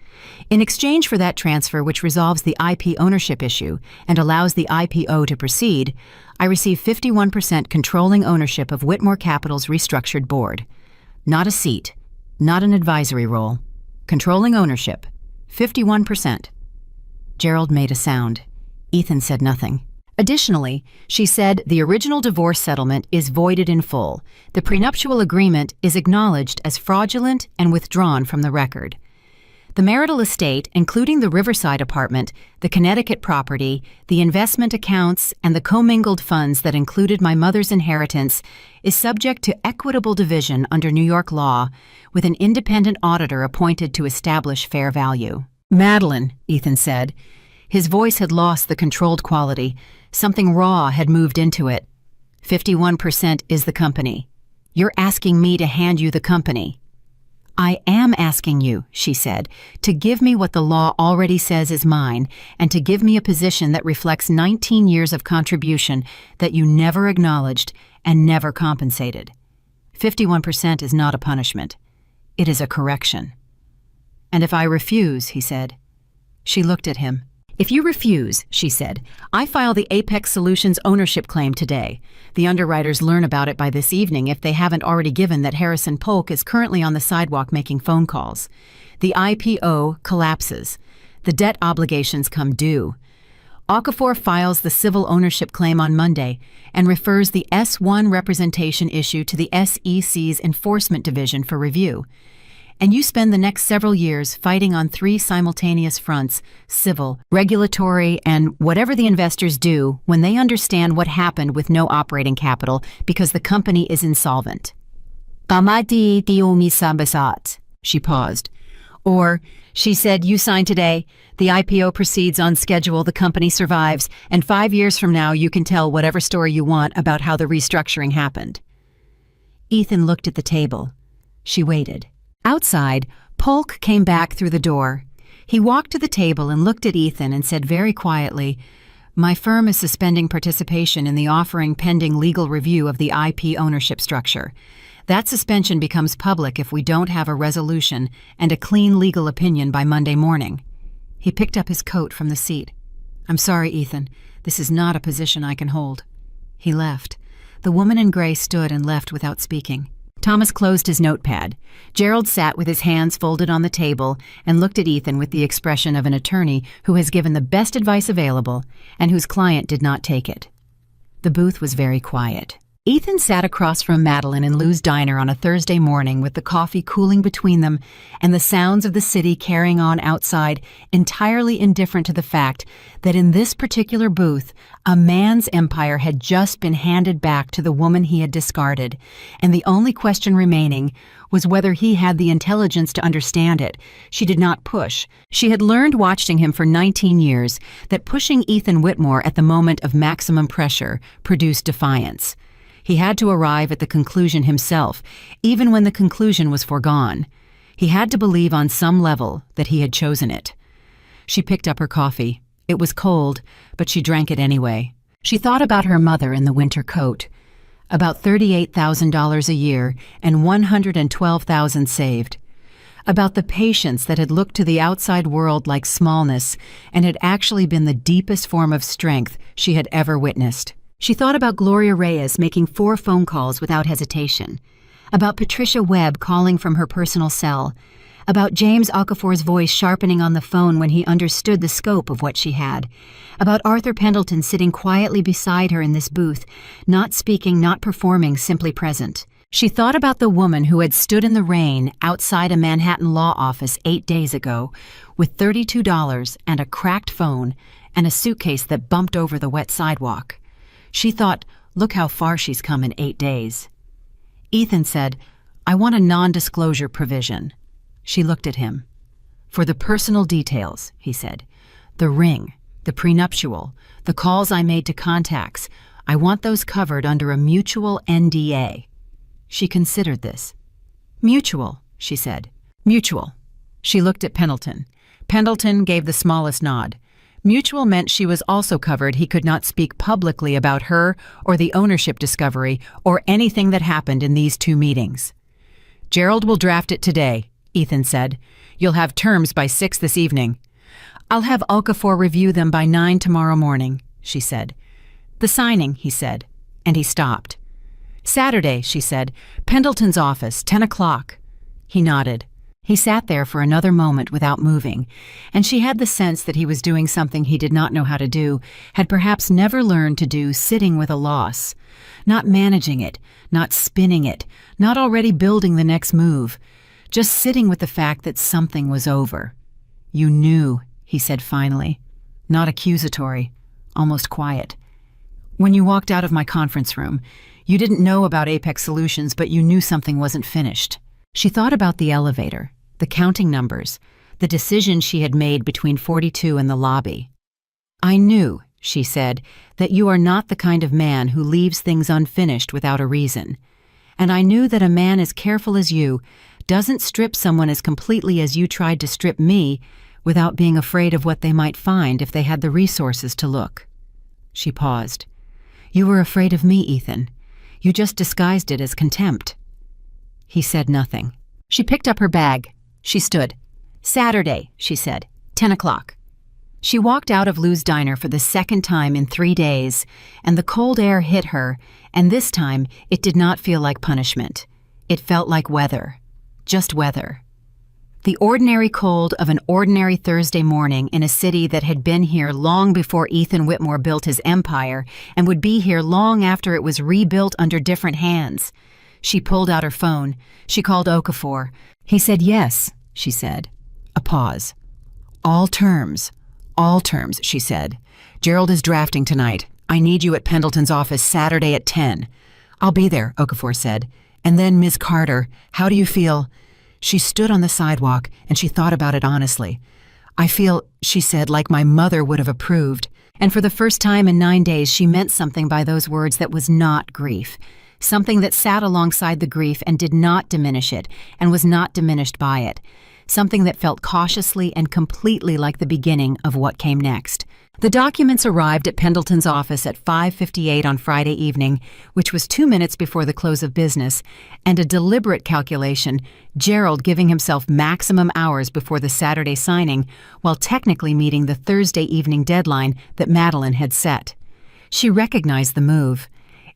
In exchange for that transfer, which resolves the IP ownership issue and allows the IPO to proceed, I receive 51% controlling ownership of Whitmore Capital's restructured board. Not a seat, not an advisory role. Controlling ownership, 51%. Gerald made a sound. Ethan said nothing. Additionally, she said the original divorce settlement is voided in full. The prenuptial agreement is acknowledged as fraudulent and withdrawn from the record. The marital estate, including the Riverside apartment, the Connecticut property, the investment accounts, and the commingled funds that included my mother's inheritance, is subject to equitable division under New York law, with an independent auditor appointed to establish fair value. Madeline, Ethan said. His voice had lost the controlled quality. Something raw had moved into it. 51% is the company. You're asking me to hand you the company. I am asking you, she said, to give me what the law already says is mine, and to give me a position that reflects 19 years of contribution that you never acknowledged and never compensated. 51% is not a punishment. It is a correction. And if I refuse, he said. She looked at him. If you refuse, she said, I file the Apex Solutions ownership claim today. The underwriters learn about it by this evening if they haven't already given that Harrison Polk is currently on the sidewalk making phone calls. The IPO collapses. The debt obligations come due. Okafor files the civil ownership claim on Monday and refers the S1 representation issue to the SEC's Enforcement Division for review. And you spend the next several years fighting on 3 simultaneous fronts: civil, regulatory, and whatever the investors do when they understand what happened with no operating capital because the company is insolvent. Kamati tiumi sabasat. She paused. Or, she said, you sign today, the IPO proceeds on schedule, the company survives, and 5 years from now you can tell whatever story you want about how the restructuring happened. Ethan looked at the table. She waited. Outside, Polk came back through the door. He walked to the table and looked at Ethan and said very quietly, My firm is suspending participation in the offering pending legal review of the IP ownership structure. That suspension becomes public if we don't have a resolution and a clean legal opinion by Monday morning. He picked up his coat from the seat. I'm sorry, Ethan. This is not a position I can hold. He left. The woman in gray stood and left without speaking. Thomas closed his notepad. Gerald sat with his hands folded on the table and looked at Ethan with the expression of an attorney who has given the best advice available and whose client did not take it. The booth was very quiet. Ethan sat across from Madeline in Lou's diner on a Thursday morning with the coffee cooling between them and the sounds of the city carrying on outside, entirely indifferent to the fact that in this particular booth, a man's empire had just been handed back to the woman he had discarded, and the only question remaining was whether he had the intelligence to understand it. She did not push. She had learned watching him for 19 years that pushing Ethan Whitmore at the moment of maximum pressure produced defiance. He had to arrive at the conclusion himself, even when the conclusion was foregone. He had to believe on some level that he had chosen it. She picked up her coffee. It was cold, but she drank it anyway. She thought about her mother in the winter coat, about $38,000 a year and $112,000 saved, about the patience that had looked to the outside world like smallness and had actually been the deepest form of strength she had ever witnessed. She thought about Gloria Reyes making 4 phone calls without hesitation, about Patricia Webb calling from her personal cell, about James Okafor's voice sharpening on the phone when he understood the scope of what she had, about Arthur Pendleton sitting quietly beside her in this booth, not speaking, not performing, simply present. She thought about the woman who had stood in the rain outside a Manhattan law office 8 days ago with $32 and a cracked phone and a suitcase that bumped over the wet sidewalk. She thought, look how far she's come in 8 days. Ethan said, I want a non-disclosure provision. She looked at him. For the personal details, he said. The ring, the prenuptial, the calls I made to contacts, I want those covered under a mutual NDA. She considered this. Mutual, she said. Mutual. She looked at Pendleton. Pendleton gave the smallest nod. Mutual meant she was also covered he could not speak publicly about her or the ownership discovery or anything that happened in these 2 meetings. "Gerald will draft it today," Ethan said. "You'll have terms by 6 this evening." "I'll have Okafor review them by 9 tomorrow morning," she said. "The signing," he said, and he stopped. "Saturday," she said. "Pendleton's office, 10 o'clock." He nodded. He sat there for another moment without moving, and she had the sense that he was doing something he did not know how to do, had perhaps never learned to do, sitting with a loss. Not managing it, not spinning it, not already building the next move. Just sitting with the fact that something was over. "You knew," he said finally. Not accusatory, almost quiet. "When you walked out of my conference room, you didn't know about Apex Solutions, but you knew something wasn't finished." She thought about the elevator, the counting numbers, the decision she had made between 42 and the lobby. "I knew," she said, "that you are not the kind of man who leaves things unfinished without a reason. And I knew that a man as careful as you doesn't strip someone as completely as you tried to strip me without being afraid of what they might find if they had the resources to look." She paused. "You were afraid of me, Ethan. You just disguised it as contempt." He said nothing. She picked up her bag. She stood. "Saturday," she said, 10 o'clock. She walked out of Lou's diner for the second time in 3 days, and the cold air hit her, and this time it did not feel like punishment. It felt like weather. Just weather. The ordinary cold of an ordinary Thursday morning in a city that had been here long before Ethan Whitmore built his empire and would be here long after it was rebuilt under different hands. She pulled out her phone. She called Okafor. He said yes, she said. A pause. All terms, she said. "Gerald is drafting tonight. I need you at Pendleton's office Saturday at 10. "I'll be there," Okafor said. "And then, Ms. Carter, how do you feel?" She stood on the sidewalk, and she thought about it honestly. "I feel," she said, "like my mother would have approved." And for the first time in 9 days, she meant something by those words that was not grief. Something that sat alongside the grief and did not diminish it, and was not diminished by it. Something that felt cautiously and completely like the beginning of what came next. The documents arrived at Pendleton's office at 5:58 on Friday evening, which was 2 minutes before the close of business, and a deliberate calculation, Gerald giving himself maximum hours before the Saturday signing, while technically meeting the Thursday evening deadline that Madeline had set. She recognized the move.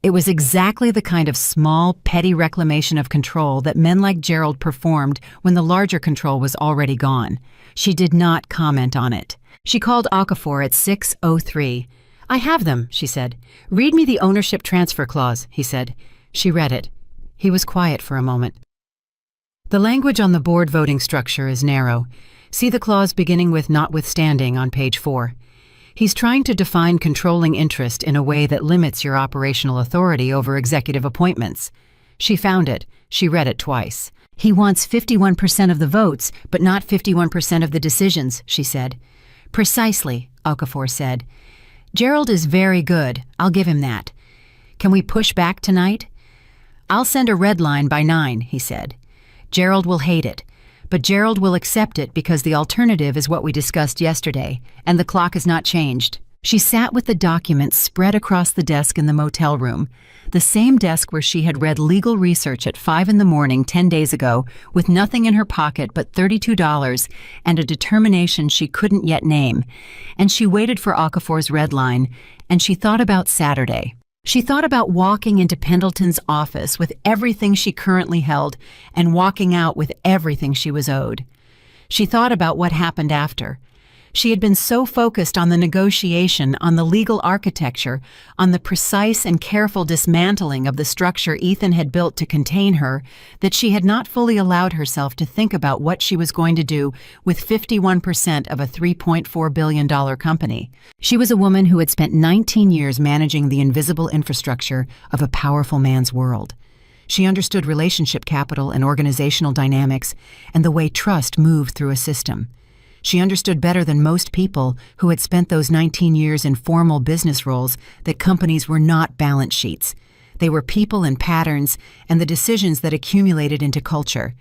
It was exactly the kind of small, petty reclamation of control that men like Gerald performed when the larger control was already gone. She did not comment on it. She called Okafor at 6:03. "I have them," she said. "Read me the ownership transfer clause," he said. She read it. He was quiet for a moment. "The language on the board voting structure is narrow. See the clause beginning with notwithstanding on page 4. He's trying to define controlling interest in a way that limits your operational authority over executive appointments." She found it. She read it twice. "He wants 51% of the votes, but not 51% of the decisions," she said. "Precisely," Okafor said. "Gerald is very good. I'll give him that. Can we push back tonight?" "I'll send a red line by 9, he said. "Gerald will hate it. But Gerald will accept it because the alternative is what we discussed yesterday, and the clock has not changed." She sat with the documents spread across the desk in the motel room, the same desk where she had read legal research at 5 in the morning 10 days ago, with nothing in her pocket but $32 and a determination she couldn't yet name. And she waited for Okafor's red line, and she thought about Saturday. She thought about walking into Pendleton's office with everything she currently held and walking out with everything she was owed. She thought about what happened after. She had been so focused on the negotiation, on the legal architecture, on the precise and careful dismantling of the structure Ethan had built to contain her, that she had not fully allowed herself to think about what she was going to do with 51% of a $3.4 billion company. She was a woman who had spent 19 years managing the invisible infrastructure of a powerful man's world. She understood relationship capital and organizational dynamics and the way trust moved through a system. She understood better than most people who had spent those 19 years in formal business roles that companies were not balance sheets. They were people and patterns and the decisions that accumulated into culture.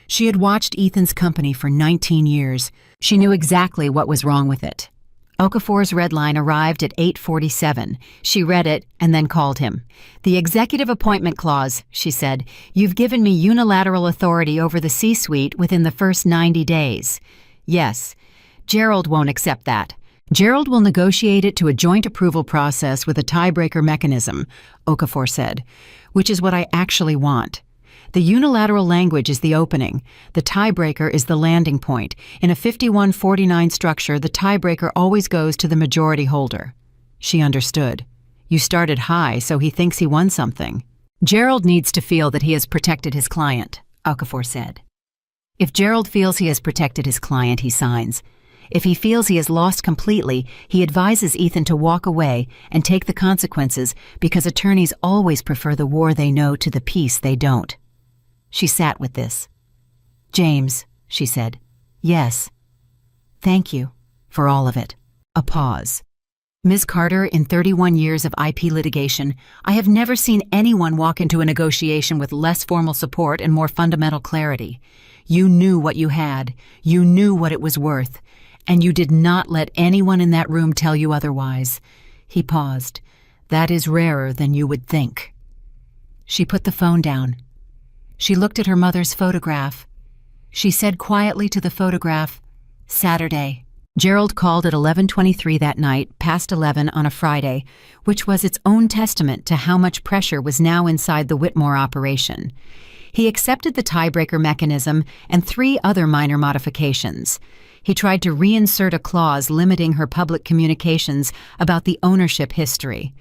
She had watched Ethan's company for 19 years. She knew exactly what was wrong with it. Okafor's red line arrived at 8:47. She read it and then called him. "The executive appointment clause," she said. "You've given me unilateral authority over the C-suite within the first 90 days. Yes. Gerald won't accept that. Gerald will negotiate it to a joint approval process with a tiebreaker mechanism," Okafor said, "which is what I actually want. The unilateral language is the opening. The tiebreaker is the landing point. In a 51-49 structure, the tiebreaker always goes to the majority holder." She understood. "You started high, so he thinks he won something." "Gerald needs to feel that he has protected his client," Okafor said. "If Gerald feels he has protected his client, he signs. If he feels he has lost completely, he advises Ethan to walk away and take the consequences, because attorneys always prefer the war they know to the peace they don't." She sat with this. "James," she said. "Yes. Thank you for all of it." A pause. "Ms. Carter, in 31 years of IP litigation, I have never seen anyone walk into a negotiation with less formal support and more fundamental clarity. You knew what you had. You knew what it was worth. And you did not let anyone in that room tell you otherwise." He paused. "That is rarer than you would think." She put the phone down. She looked at her mother's photograph. She said quietly to the photograph, "Saturday." Gerald called at 11:23 that night, past 11 on a Friday, which was its own testament to how much pressure was now inside the Whitmore operation. He accepted the tiebreaker mechanism and 3 other minor modifications. He tried to reinsert a clause limiting her public communications about the ownership history.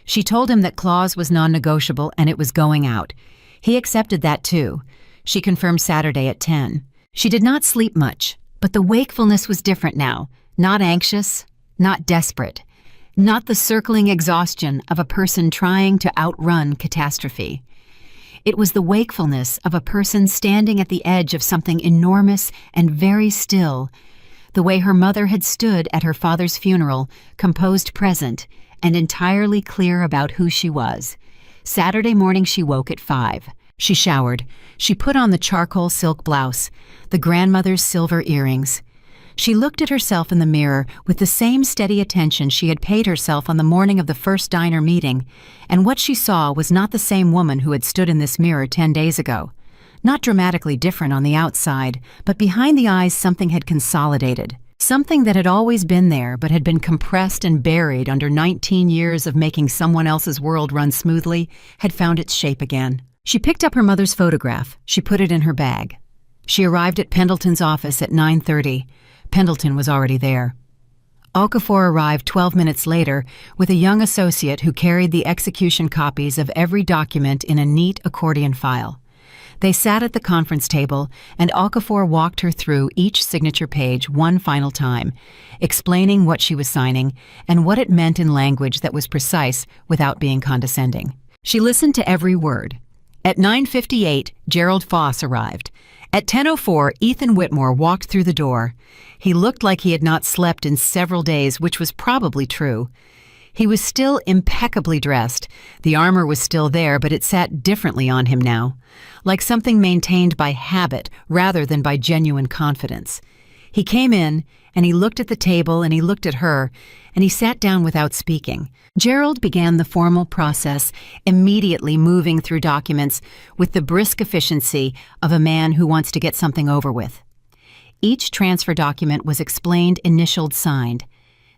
She told him that clause was non-negotiable and it was going out. He accepted that too. She confirmed Saturday at 10. She did not sleep much, but the wakefulness was different now. Not anxious, not desperate, not the circling exhaustion of a person trying to outrun catastrophe. It was the wakefulness of a person standing at the edge of something enormous and very still, the way her mother had stood at her father's funeral, composed, present, and entirely clear about who she was. Saturday morning she woke at 5. She showered. She put on the charcoal silk blouse, the grandmother's silver earrings. She looked at herself in the mirror with the same steady attention she had paid herself on the morning of the first diner meeting, and what she saw was not the same woman who had stood in this mirror 10 days ago. Not dramatically different on the outside, but behind the eyes something had consolidated. Something that had always been there but had been compressed and buried under 19 years of making someone else's world run smoothly had found its shape again. She picked up her mother's photograph. She put it in her bag. She arrived at Pendleton's office at 9:30. Pendleton was already there. Okafor arrived 12 minutes later with a young associate who carried the execution copies of every document in a neat accordion file. They sat at the conference table, and Okafor walked her through each signature page one final time, explaining what she was signing and what it meant in language that was precise without being condescending. She listened to every word. At 9:58, Gerald Foss arrived. At 10:04, Ethan Whitmore walked through the door. He looked like he had not slept in several days, which was probably true. He was still impeccably dressed. The armor was still there, but it sat differently on him now, like something maintained by habit rather than by genuine confidence. He came in, and he looked at the table, and he looked at her, and he sat down without speaking. Gerald began the formal process, immediately moving through documents with the brisk efficiency of a man who wants to get something over with. Each transfer document was explained, initialed, signed.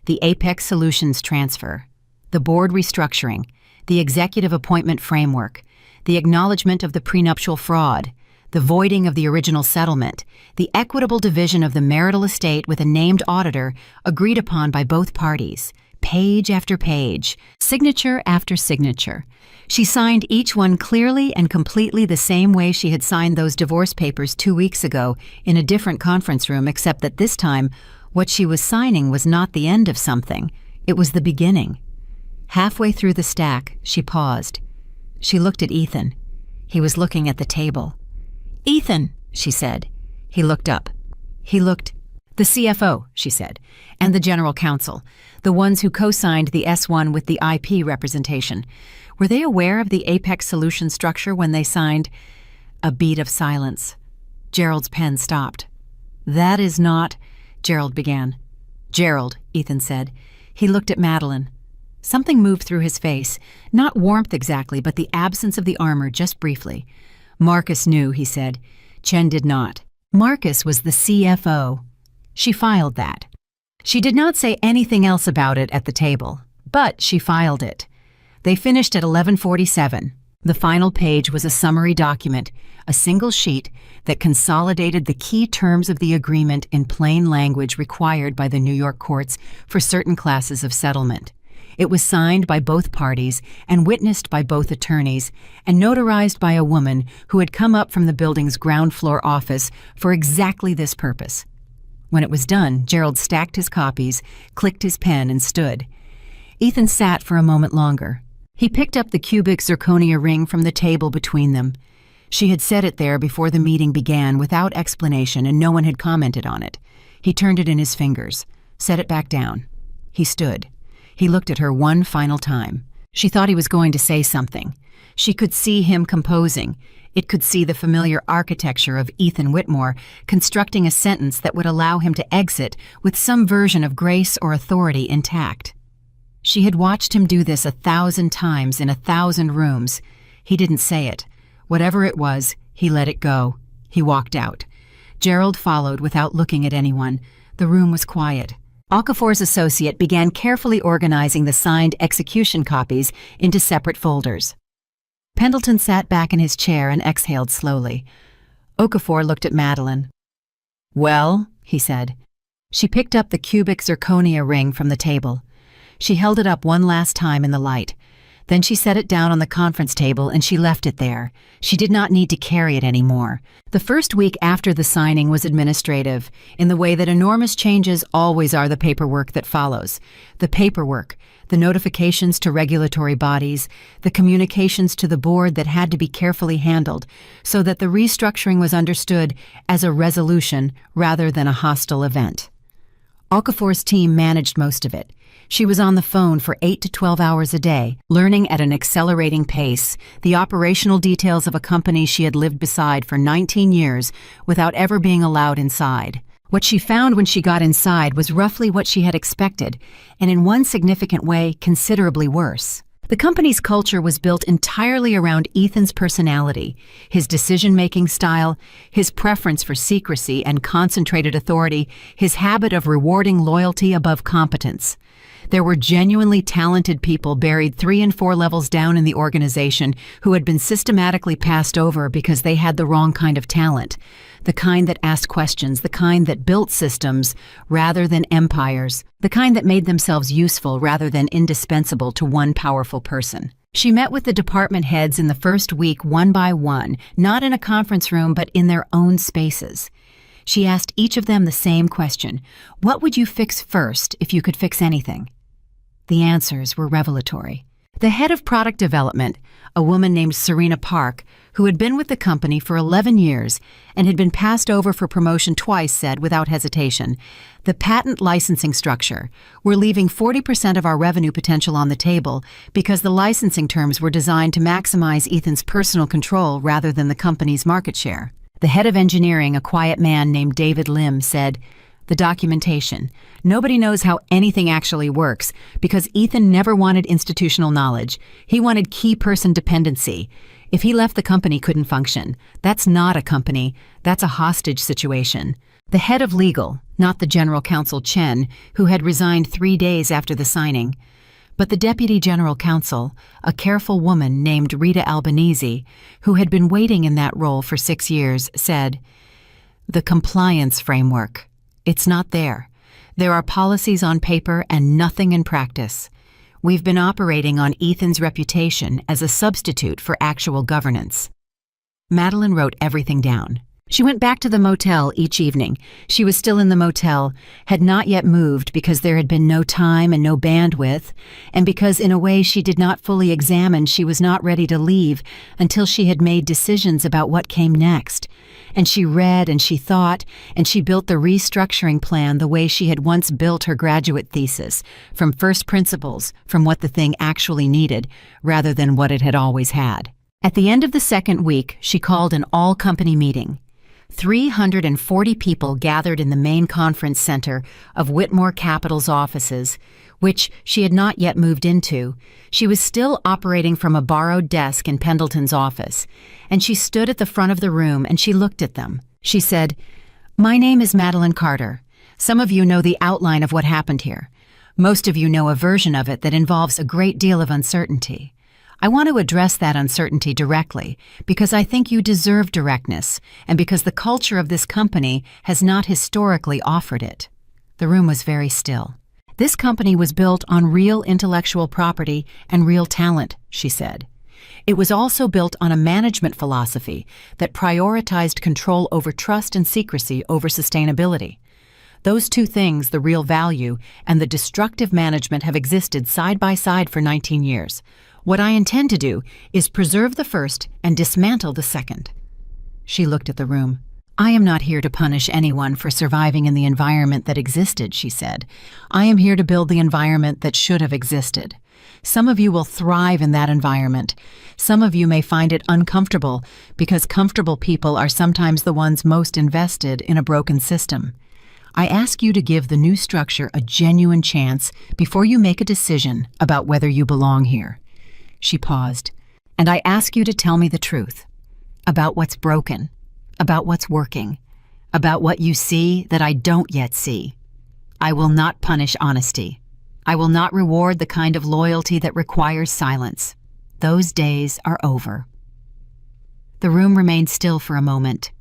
The Apex Solutions transfer, the board restructuring, the executive appointment framework, the acknowledgement of the prenuptial fraud, the voiding of the original settlement, the equitable division of the marital estate with a named auditor agreed upon by both parties, page after page, signature after signature. She signed each one clearly and completely the same way she had signed those divorce papers 2 weeks ago in a different conference room, except that this time what she was signing was not the end of something. It was the beginning. Halfway through the stack, she paused. She looked at Ethan. He was looking at the table. "Ethan," she said. He looked up. He looked. "The CFO," she said, "and the general counsel, the ones who co-signed the S1 with the IP representation. Were they aware of the Apex Solution structure when they signed?" A beat of silence. Gerald's pen stopped. "That is not," Gerald began. "Gerald," Ethan said. He looked at Madeline. Something moved through his face, not warmth exactly, but the absence of the armor just briefly. "Marcus knew," he said. Chen did not. Marcus was the CFO. She filed that. She did not say anything else about it at the table, but she filed it. They finished at 11:47. The final page was a summary document, a single sheet that consolidated the key terms of the agreement in plain language required by the New York courts for certain classes of settlement. It was signed by both parties and witnessed by both attorneys and notarized by a woman who had come up from the building's ground floor office for exactly this purpose. When it was done, Gerald stacked his copies, clicked his pen, and stood. Ethan sat for a moment longer. He picked up the cubic zirconia ring from the table between them. She had set it there before the meeting began without explanation, and no one had commented on it. He turned it in his fingers, set it back down. He stood. He looked at her one final time. She thought he was going to say something. She could see him composing. It could see the familiar architecture of Ethan Whitmore constructing a sentence that would allow him to exit with some version of grace or authority intact. She had watched him do this 1,000 times in 1,000 rooms. He didn't say it. Whatever it was, he let it go. He walked out. Gerald followed without looking at anyone. The room was quiet. Okafor's associate began carefully organizing the signed execution copies into separate folders. Pendleton sat back in his chair and exhaled slowly. Okafor looked at Madeline. "Well," he said. She picked up the cubic zirconia ring from the table. She held it up one last time in the light. Then she set it down on the conference table and she left it there. She did not need to carry it anymore. The first week after the signing was administrative, in the way that enormous changes always are the paperwork that follows. The paperwork, the notifications to regulatory bodies, the communications to the board that had to be carefully handled so that the restructuring was understood as a resolution rather than a hostile event. Okafor's team managed most of it. She was on the phone for 8 to 12 hours a day, learning at an accelerating pace the operational details of a company she had lived beside for 19 years without ever being allowed inside. What she found when she got inside was roughly what she had expected, and in one significant way, considerably worse. The company's culture was built entirely around Ethan's personality, his decision-making style, his preference for secrecy and concentrated authority, his habit of rewarding loyalty above competence. There were genuinely talented people buried 3 and 4 levels down in the organization who had been systematically passed over because they had the wrong kind of talent, the kind that asked questions, the kind that built systems rather than empires, the kind that made themselves useful rather than indispensable to one powerful person. She met with the department heads in the first week one by one, not in a conference room but in their own spaces. She asked each of them the same question: what would you fix first if you could fix anything? The answers were revelatory. The head of product development, a woman named Serena Park, who had been with the company for 11 years and had been passed over for promotion twice, said without hesitation, "The patent licensing structure. We're leaving 40% of our revenue potential on the table because the licensing terms were designed to maximize Ethan's personal control rather than the company's market share." The head of engineering, a quiet man named David Lim, said, "The documentation. Nobody knows how anything actually works because Ethan never wanted institutional knowledge. He wanted key person dependency. If he left, the company couldn't function. That's not a company. That's a hostage situation." The head of legal, not the general counsel Chen, who had resigned 3 days after the signing, but the deputy general counsel, a careful woman named Rita Albanese, who had been waiting in that role for 6 years, said, "The compliance framework. It's not there. There are policies on paper and nothing in practice. We've been operating on Ethan's reputation as a substitute for actual governance." Madeline wrote everything down. She went back to the motel each evening. She was still in the motel, had not yet moved because there had been no time and no bandwidth, and because in a way she did not fully examine, she was not ready to leave until she had made decisions about what came next. And she read and she thought, and she built the restructuring plan the way she had once built her graduate thesis, from first principles, from what the thing actually needed, rather than what it had always had. At the end of the second week, she called an all-company meeting. 340 people gathered in the main conference center of Whitmore Capital's offices, which she had not yet moved into. She was still operating from a borrowed desk in Pendleton's office, and she stood at the front of the room and she looked at them. She said, "My name is Madeline Carter. Some of you know the outline of what happened here. Most of you know a version of it that involves a great deal of uncertainty. I want to address that uncertainty directly because I think you deserve directness and because the culture of this company has not historically offered it." The room was very still. "This company was built on real intellectual property and real talent," she said. "It was also built on a management philosophy that prioritized control over trust and secrecy over sustainability. Those two things, the real value and the destructive management, have existed side by side for 19 years. What I intend to do is preserve the first and dismantle the second." She looked at the room. "I am not here to punish anyone for surviving in the environment that existed," she said. "I am here to build the environment that should have existed. Some of you will thrive in that environment. Some of you may find it uncomfortable because comfortable people are sometimes the ones most invested in a broken system. I ask you to give the new structure a genuine chance before you make a decision about whether you belong here." She paused. "And I ask you to tell me the truth about what's broken, about what's working, about what you see that I don't yet see. I will not punish honesty. I will not reward the kind of loyalty that requires silence. Those days are over." The room remained still for a moment,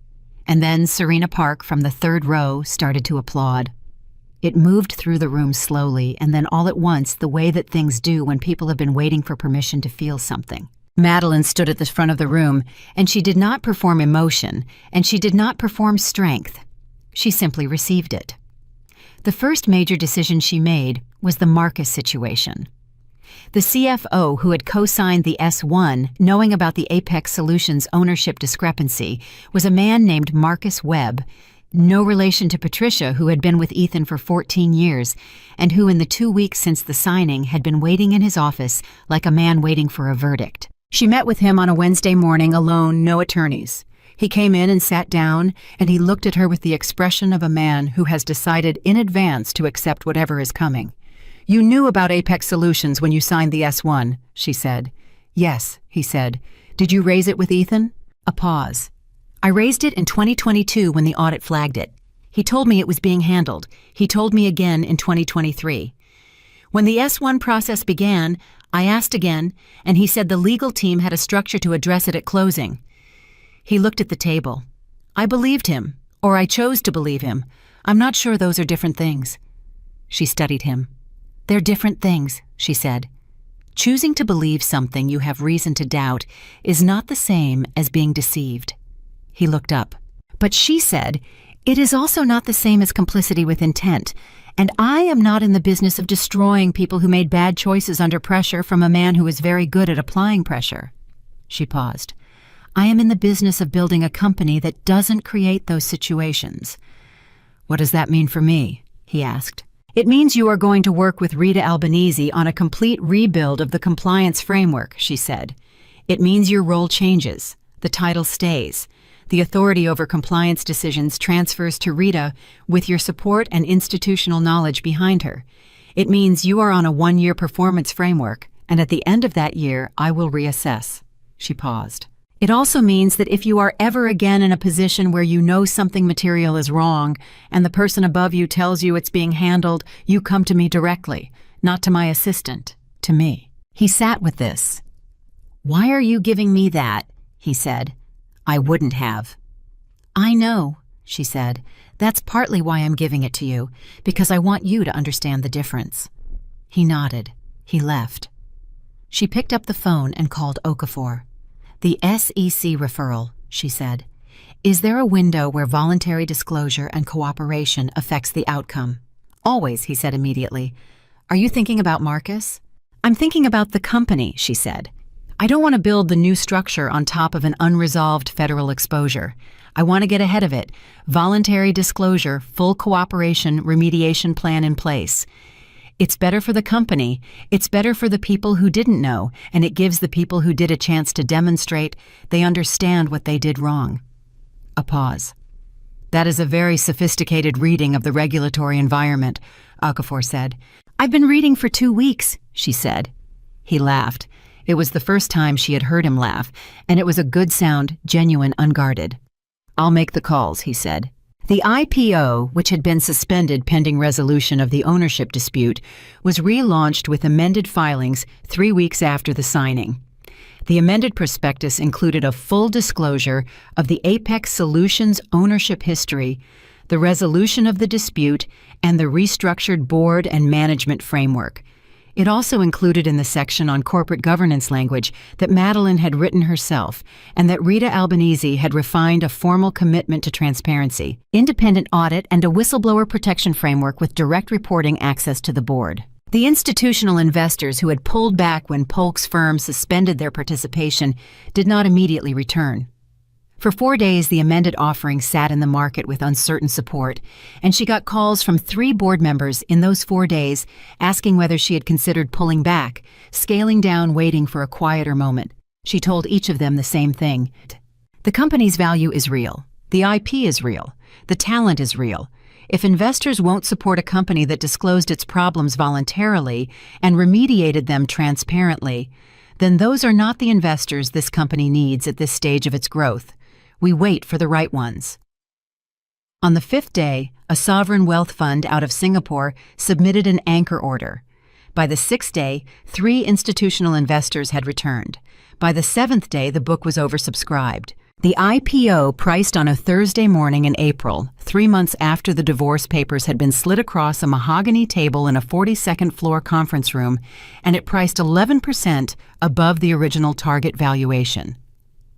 and then Serena Park from the third row started to applaud. It moved through the room slowly, and then all at once, the way that things do when people have been waiting for permission to feel something. Madeline stood at the front of the room, and she did not perform emotion, and she did not perform strength. She simply received it. The first major decision she made was the Marcus situation. The CFO who had co-signed the S1, knowing about the Apex Solutions ownership discrepancy, was a man named Marcus Webb, no relation to Patricia, who had been with Ethan for 14 years, and who in the 2 weeks since the signing had been waiting in his office like a man waiting for a verdict. She met with him on a Wednesday morning alone, no attorneys. He came in and sat down, and he looked at her with the expression of a man who has decided in advance to accept whatever is coming. "You knew about Apex Solutions when you signed the S1, she said. "Yes," he said. "Did you raise it with Ethan?" A pause. "I raised it in 2022 when the audit flagged it. He told me it was being handled. He told me again in 2023. When the S1 process began, I asked again, and he said the legal team had a structure to address it at closing." He looked at the table. "I believed him, or I chose to believe him. I'm not sure those are different things." She studied him. "They're different things," she said. "Choosing to believe something you have reason to doubt is not the same as being deceived." He looked up. "But," she said, "it is also not the same as complicity with intent, and I am not in the business of destroying people who made bad choices under pressure from a man who is very good at applying pressure." She paused. "I am in the business of building a company that doesn't create those situations." "What does that mean for me?" he asked. "It means you are going to work with Rita Albanese on a complete rebuild of the compliance framework," she said. "It means your role changes. The title stays. The authority over compliance decisions transfers to Rita with your support and institutional knowledge behind her. It means you are on a 1-year performance framework, and at the end of that year, I will reassess." She paused. "It also means that if you are ever again in a position where you know something material is wrong, and the person above you tells you it's being handled, you come to me directly, not to my assistant, to me." He sat with this. "Why are you giving me that?" he said. "I wouldn't have." "I know," she said. "That's partly why I'm giving it to you, because I want you to understand the difference." He nodded. He left. She picked up the phone and called Okafor. "The SEC referral," she said. "Is there a window where voluntary disclosure and cooperation affects the outcome?" "Always," he said immediately. "Are you thinking about Marcus?" "I'm thinking about the company," she said. "I don't want to build the new structure on top of an unresolved federal exposure. I want to get ahead of it. Voluntary disclosure, full cooperation, remediation plan in place. It's better for the company, it's better for the people who didn't know, and it gives the people who did a chance to demonstrate they understand what they did wrong." A pause. That is a very sophisticated reading of the regulatory environment, Okafor said. I've been reading for 2 weeks, she said. He laughed. It was the first time she had heard him laugh, and it was a good sound, genuine, unguarded. I'll make the calls, he said. The IPO, which had been suspended pending resolution of the ownership dispute, was relaunched with amended filings 3 weeks after the signing. The amended prospectus included a full disclosure of the Apex Solutions ownership history, the resolution of the dispute, and the restructured board and management framework. It also included in the section on corporate governance language that Madeline had written herself and that Rita Albanese had refined a formal commitment to transparency, independent audit, and a whistleblower protection framework with direct reporting access to the board. The institutional investors who had pulled back when Polk's firm suspended their participation did not immediately return. For 4 days, the amended offering sat in the market with uncertain support, and she got calls from 3 board members in those 4 days asking whether she had considered pulling back, scaling down, waiting for a quieter moment. She told each of them the same thing. The company's value is real. The IP is real. The talent is real. If investors won't support a company that disclosed its problems voluntarily and remediated them transparently, then those are not the investors this company needs at this stage of its growth. We wait for the right ones. On the 5th day, a sovereign wealth fund out of Singapore submitted an anchor order. By the 6th day, 3 institutional investors had returned. By the 7th day, the book was oversubscribed. The IPO priced on a Thursday morning in April, 3 months after the divorce papers had been slid across a mahogany table in a 42nd floor conference room, and it priced 11% above the original target valuation.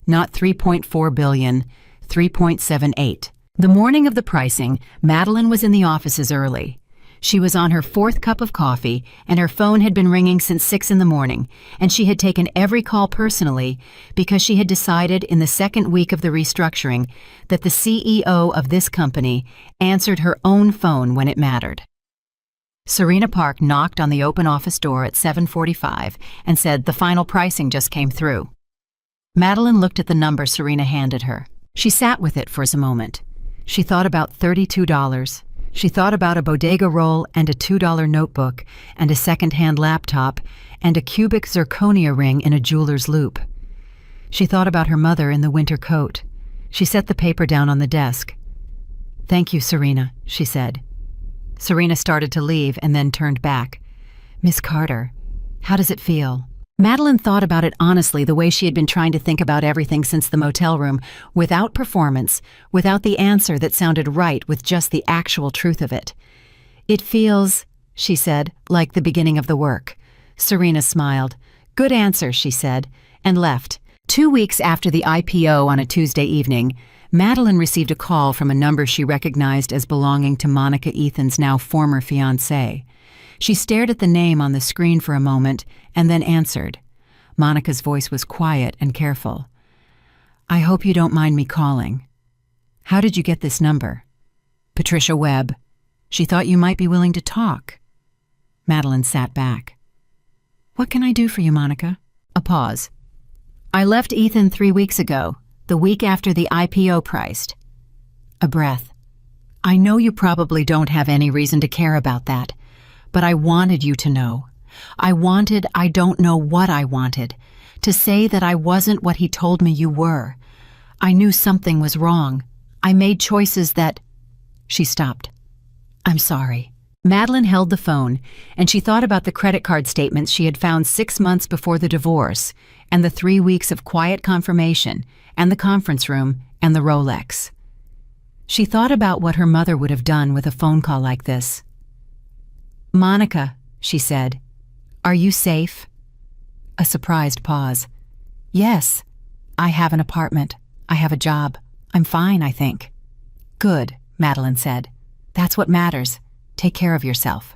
Not $3.4 billion, $3.78. The morning of the pricing, Madeline was in the offices early. She was on her 4th cup of coffee, and her phone had been ringing since 6 in the morning, and she had taken every call personally because she had decided in the 2nd week of the restructuring that the CEO of this company answered her own phone when it mattered. Serena Park knocked on the open office door at 7:45 and said the final pricing just came through. Madeline looked at the number Serena handed her. She sat with it for a moment. She thought about $32. She thought about a bodega roll and a $2 notebook and a second-hand laptop and a cubic zirconia ring in a jeweler's loop. She thought about her mother in the winter coat. She set the paper down on the desk. "Thank you, Serena," she said. Serena started to leave and then turned back. "Miss Carter, how does it feel?" Madeline thought about it honestly, the way she had been trying to think about everything since the motel room, without performance, without the answer that sounded right, with just the actual truth of it. "It feels," she said, "like the beginning of the work." Serena smiled. "Good answer," she said, and left. 2 weeks after the IPO on a Tuesday evening, Madeline received a call from a number she recognized as belonging to Monica Ethan's now former fiancé. She stared at the name on the screen for a moment and then answered. Monica's voice was quiet and careful. "I hope you don't mind me calling. How did you get this number?" "Patricia Webb. She thought you might be willing to talk." Madeline sat back. "What can I do for you, Monica?" A pause. "I left Ethan 3 weeks ago, the week after the IPO priced." A breath. "I know you probably don't have any reason to care about that. But I wanted you to know. I don't know what I wanted, to say that I wasn't what he told me you were. I knew something was wrong. I made choices that—" She stopped. "I'm sorry." Madeline held the phone, and she thought about the credit card statements she had found 6 months before the divorce, and the 3 weeks of quiet confirmation, and the conference room, and the Rolex. She thought about what her mother would have done with a phone call like this. "Monica," she said, "are you safe?" A surprised pause. "Yes. I have an apartment. I have a job. I'm fine, I think." "Good," Madeline said. "That's what matters. Take care of yourself."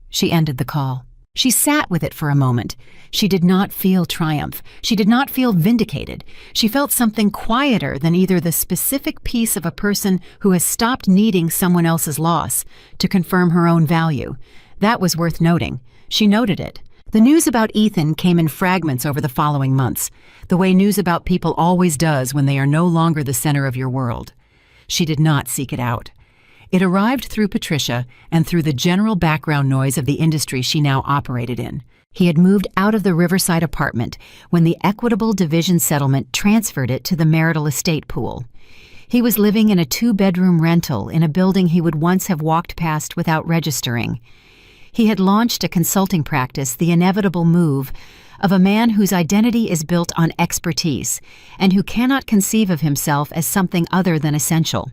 She ended the call. She sat with it for a moment. She did not feel triumph. She did not feel vindicated. She felt something quieter than either the specific piece of a person who has stopped needing someone else's loss to confirm her own value. That was worth noting. She noted it. The news about Ethan came in fragments over the following months, the way news about people always does when they are no longer the center of your world. She did not seek it out. It arrived through Patricia and through the general background noise of the industry she now operated in. He had moved out of the Riverside apartment when the equitable division settlement transferred it to the marital estate pool. He was living in a 2-bedroom rental in a building he would once have walked past without registering. He had launched a consulting practice, the inevitable move of a man whose identity is built on expertise and who cannot conceive of himself as something other than essential.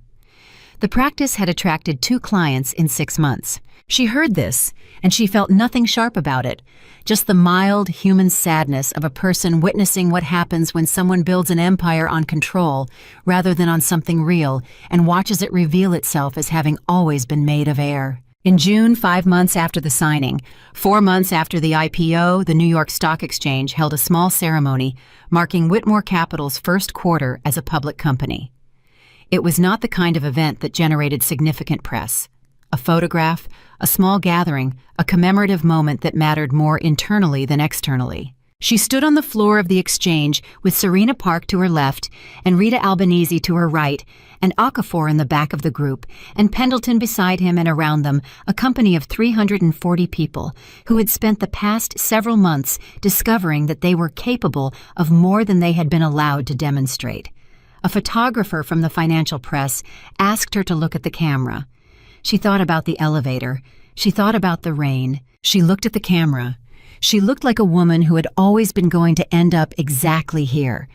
The practice had attracted 2 clients in 6 months. She heard this, and she felt nothing sharp about it, just the mild human sadness of a person witnessing what happens when someone builds an empire on control rather than on something real and watches it reveal itself as having always been made of air. In June, 5 months after the signing, 4 months after the IPO, the New York Stock Exchange held a small ceremony marking Whitmore Capital's first quarter as a public company. It was not the kind of event that generated significant press. A photograph, a small gathering, a commemorative moment that mattered more internally than externally. She stood on the floor of the exchange with Serena Park to her left and Rita Albanese to her right, and Okafor in the back of the group, and Pendleton beside him, and around them a company of 340 people who had spent the past several months discovering that they were capable of more than they had been allowed to demonstrate. A photographer from the financial press asked her to look at the camera. She thought about the elevator. She thought about the rain. She looked at the camera. She looked like a woman who had always been going to end up exactly here.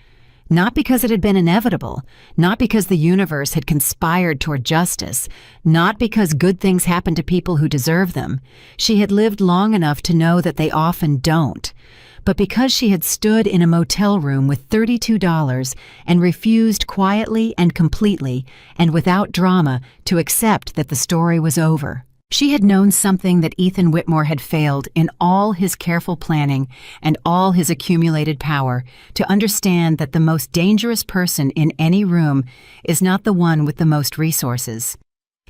Not because it had been inevitable, not because the universe had conspired toward justice, not because good things happen to people who deserve them. She had lived long enough to know that they often don't. But because she had stood in a motel room with $32 and refused quietly and completely and without drama to accept that the story was over. She had known something that Ethan Whitmore had failed in all his careful planning and all his accumulated power to understand that the most dangerous person in any room is not the one with the most resources.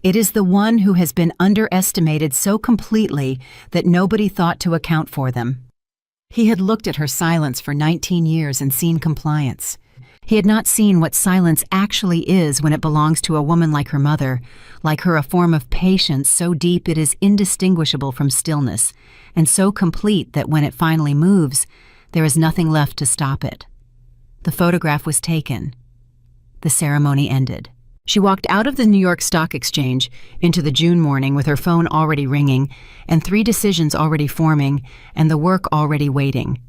It is the one who has been underestimated so completely that nobody thought to account for them. He had looked at her silence for 19 years and seen compliance. He had not seen what silence actually is when it belongs to a woman like her mother, like her, a form of patience so deep it is indistinguishable from stillness, and so complete that when it finally moves, there is nothing left to stop it. The photograph was taken. The ceremony ended. She walked out of the New York Stock Exchange into the June morning with her phone already ringing and 3 decisions already forming and the work already waiting.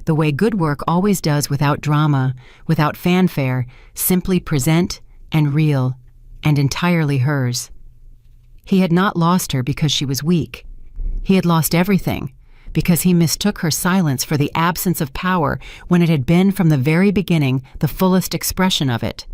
The way good work always does, without drama, without fanfare, simply present and real and entirely hers. He had not lost her because she was weak. He had lost everything because he mistook her silence for the absence of power when it had been from the very beginning the fullest expression of it.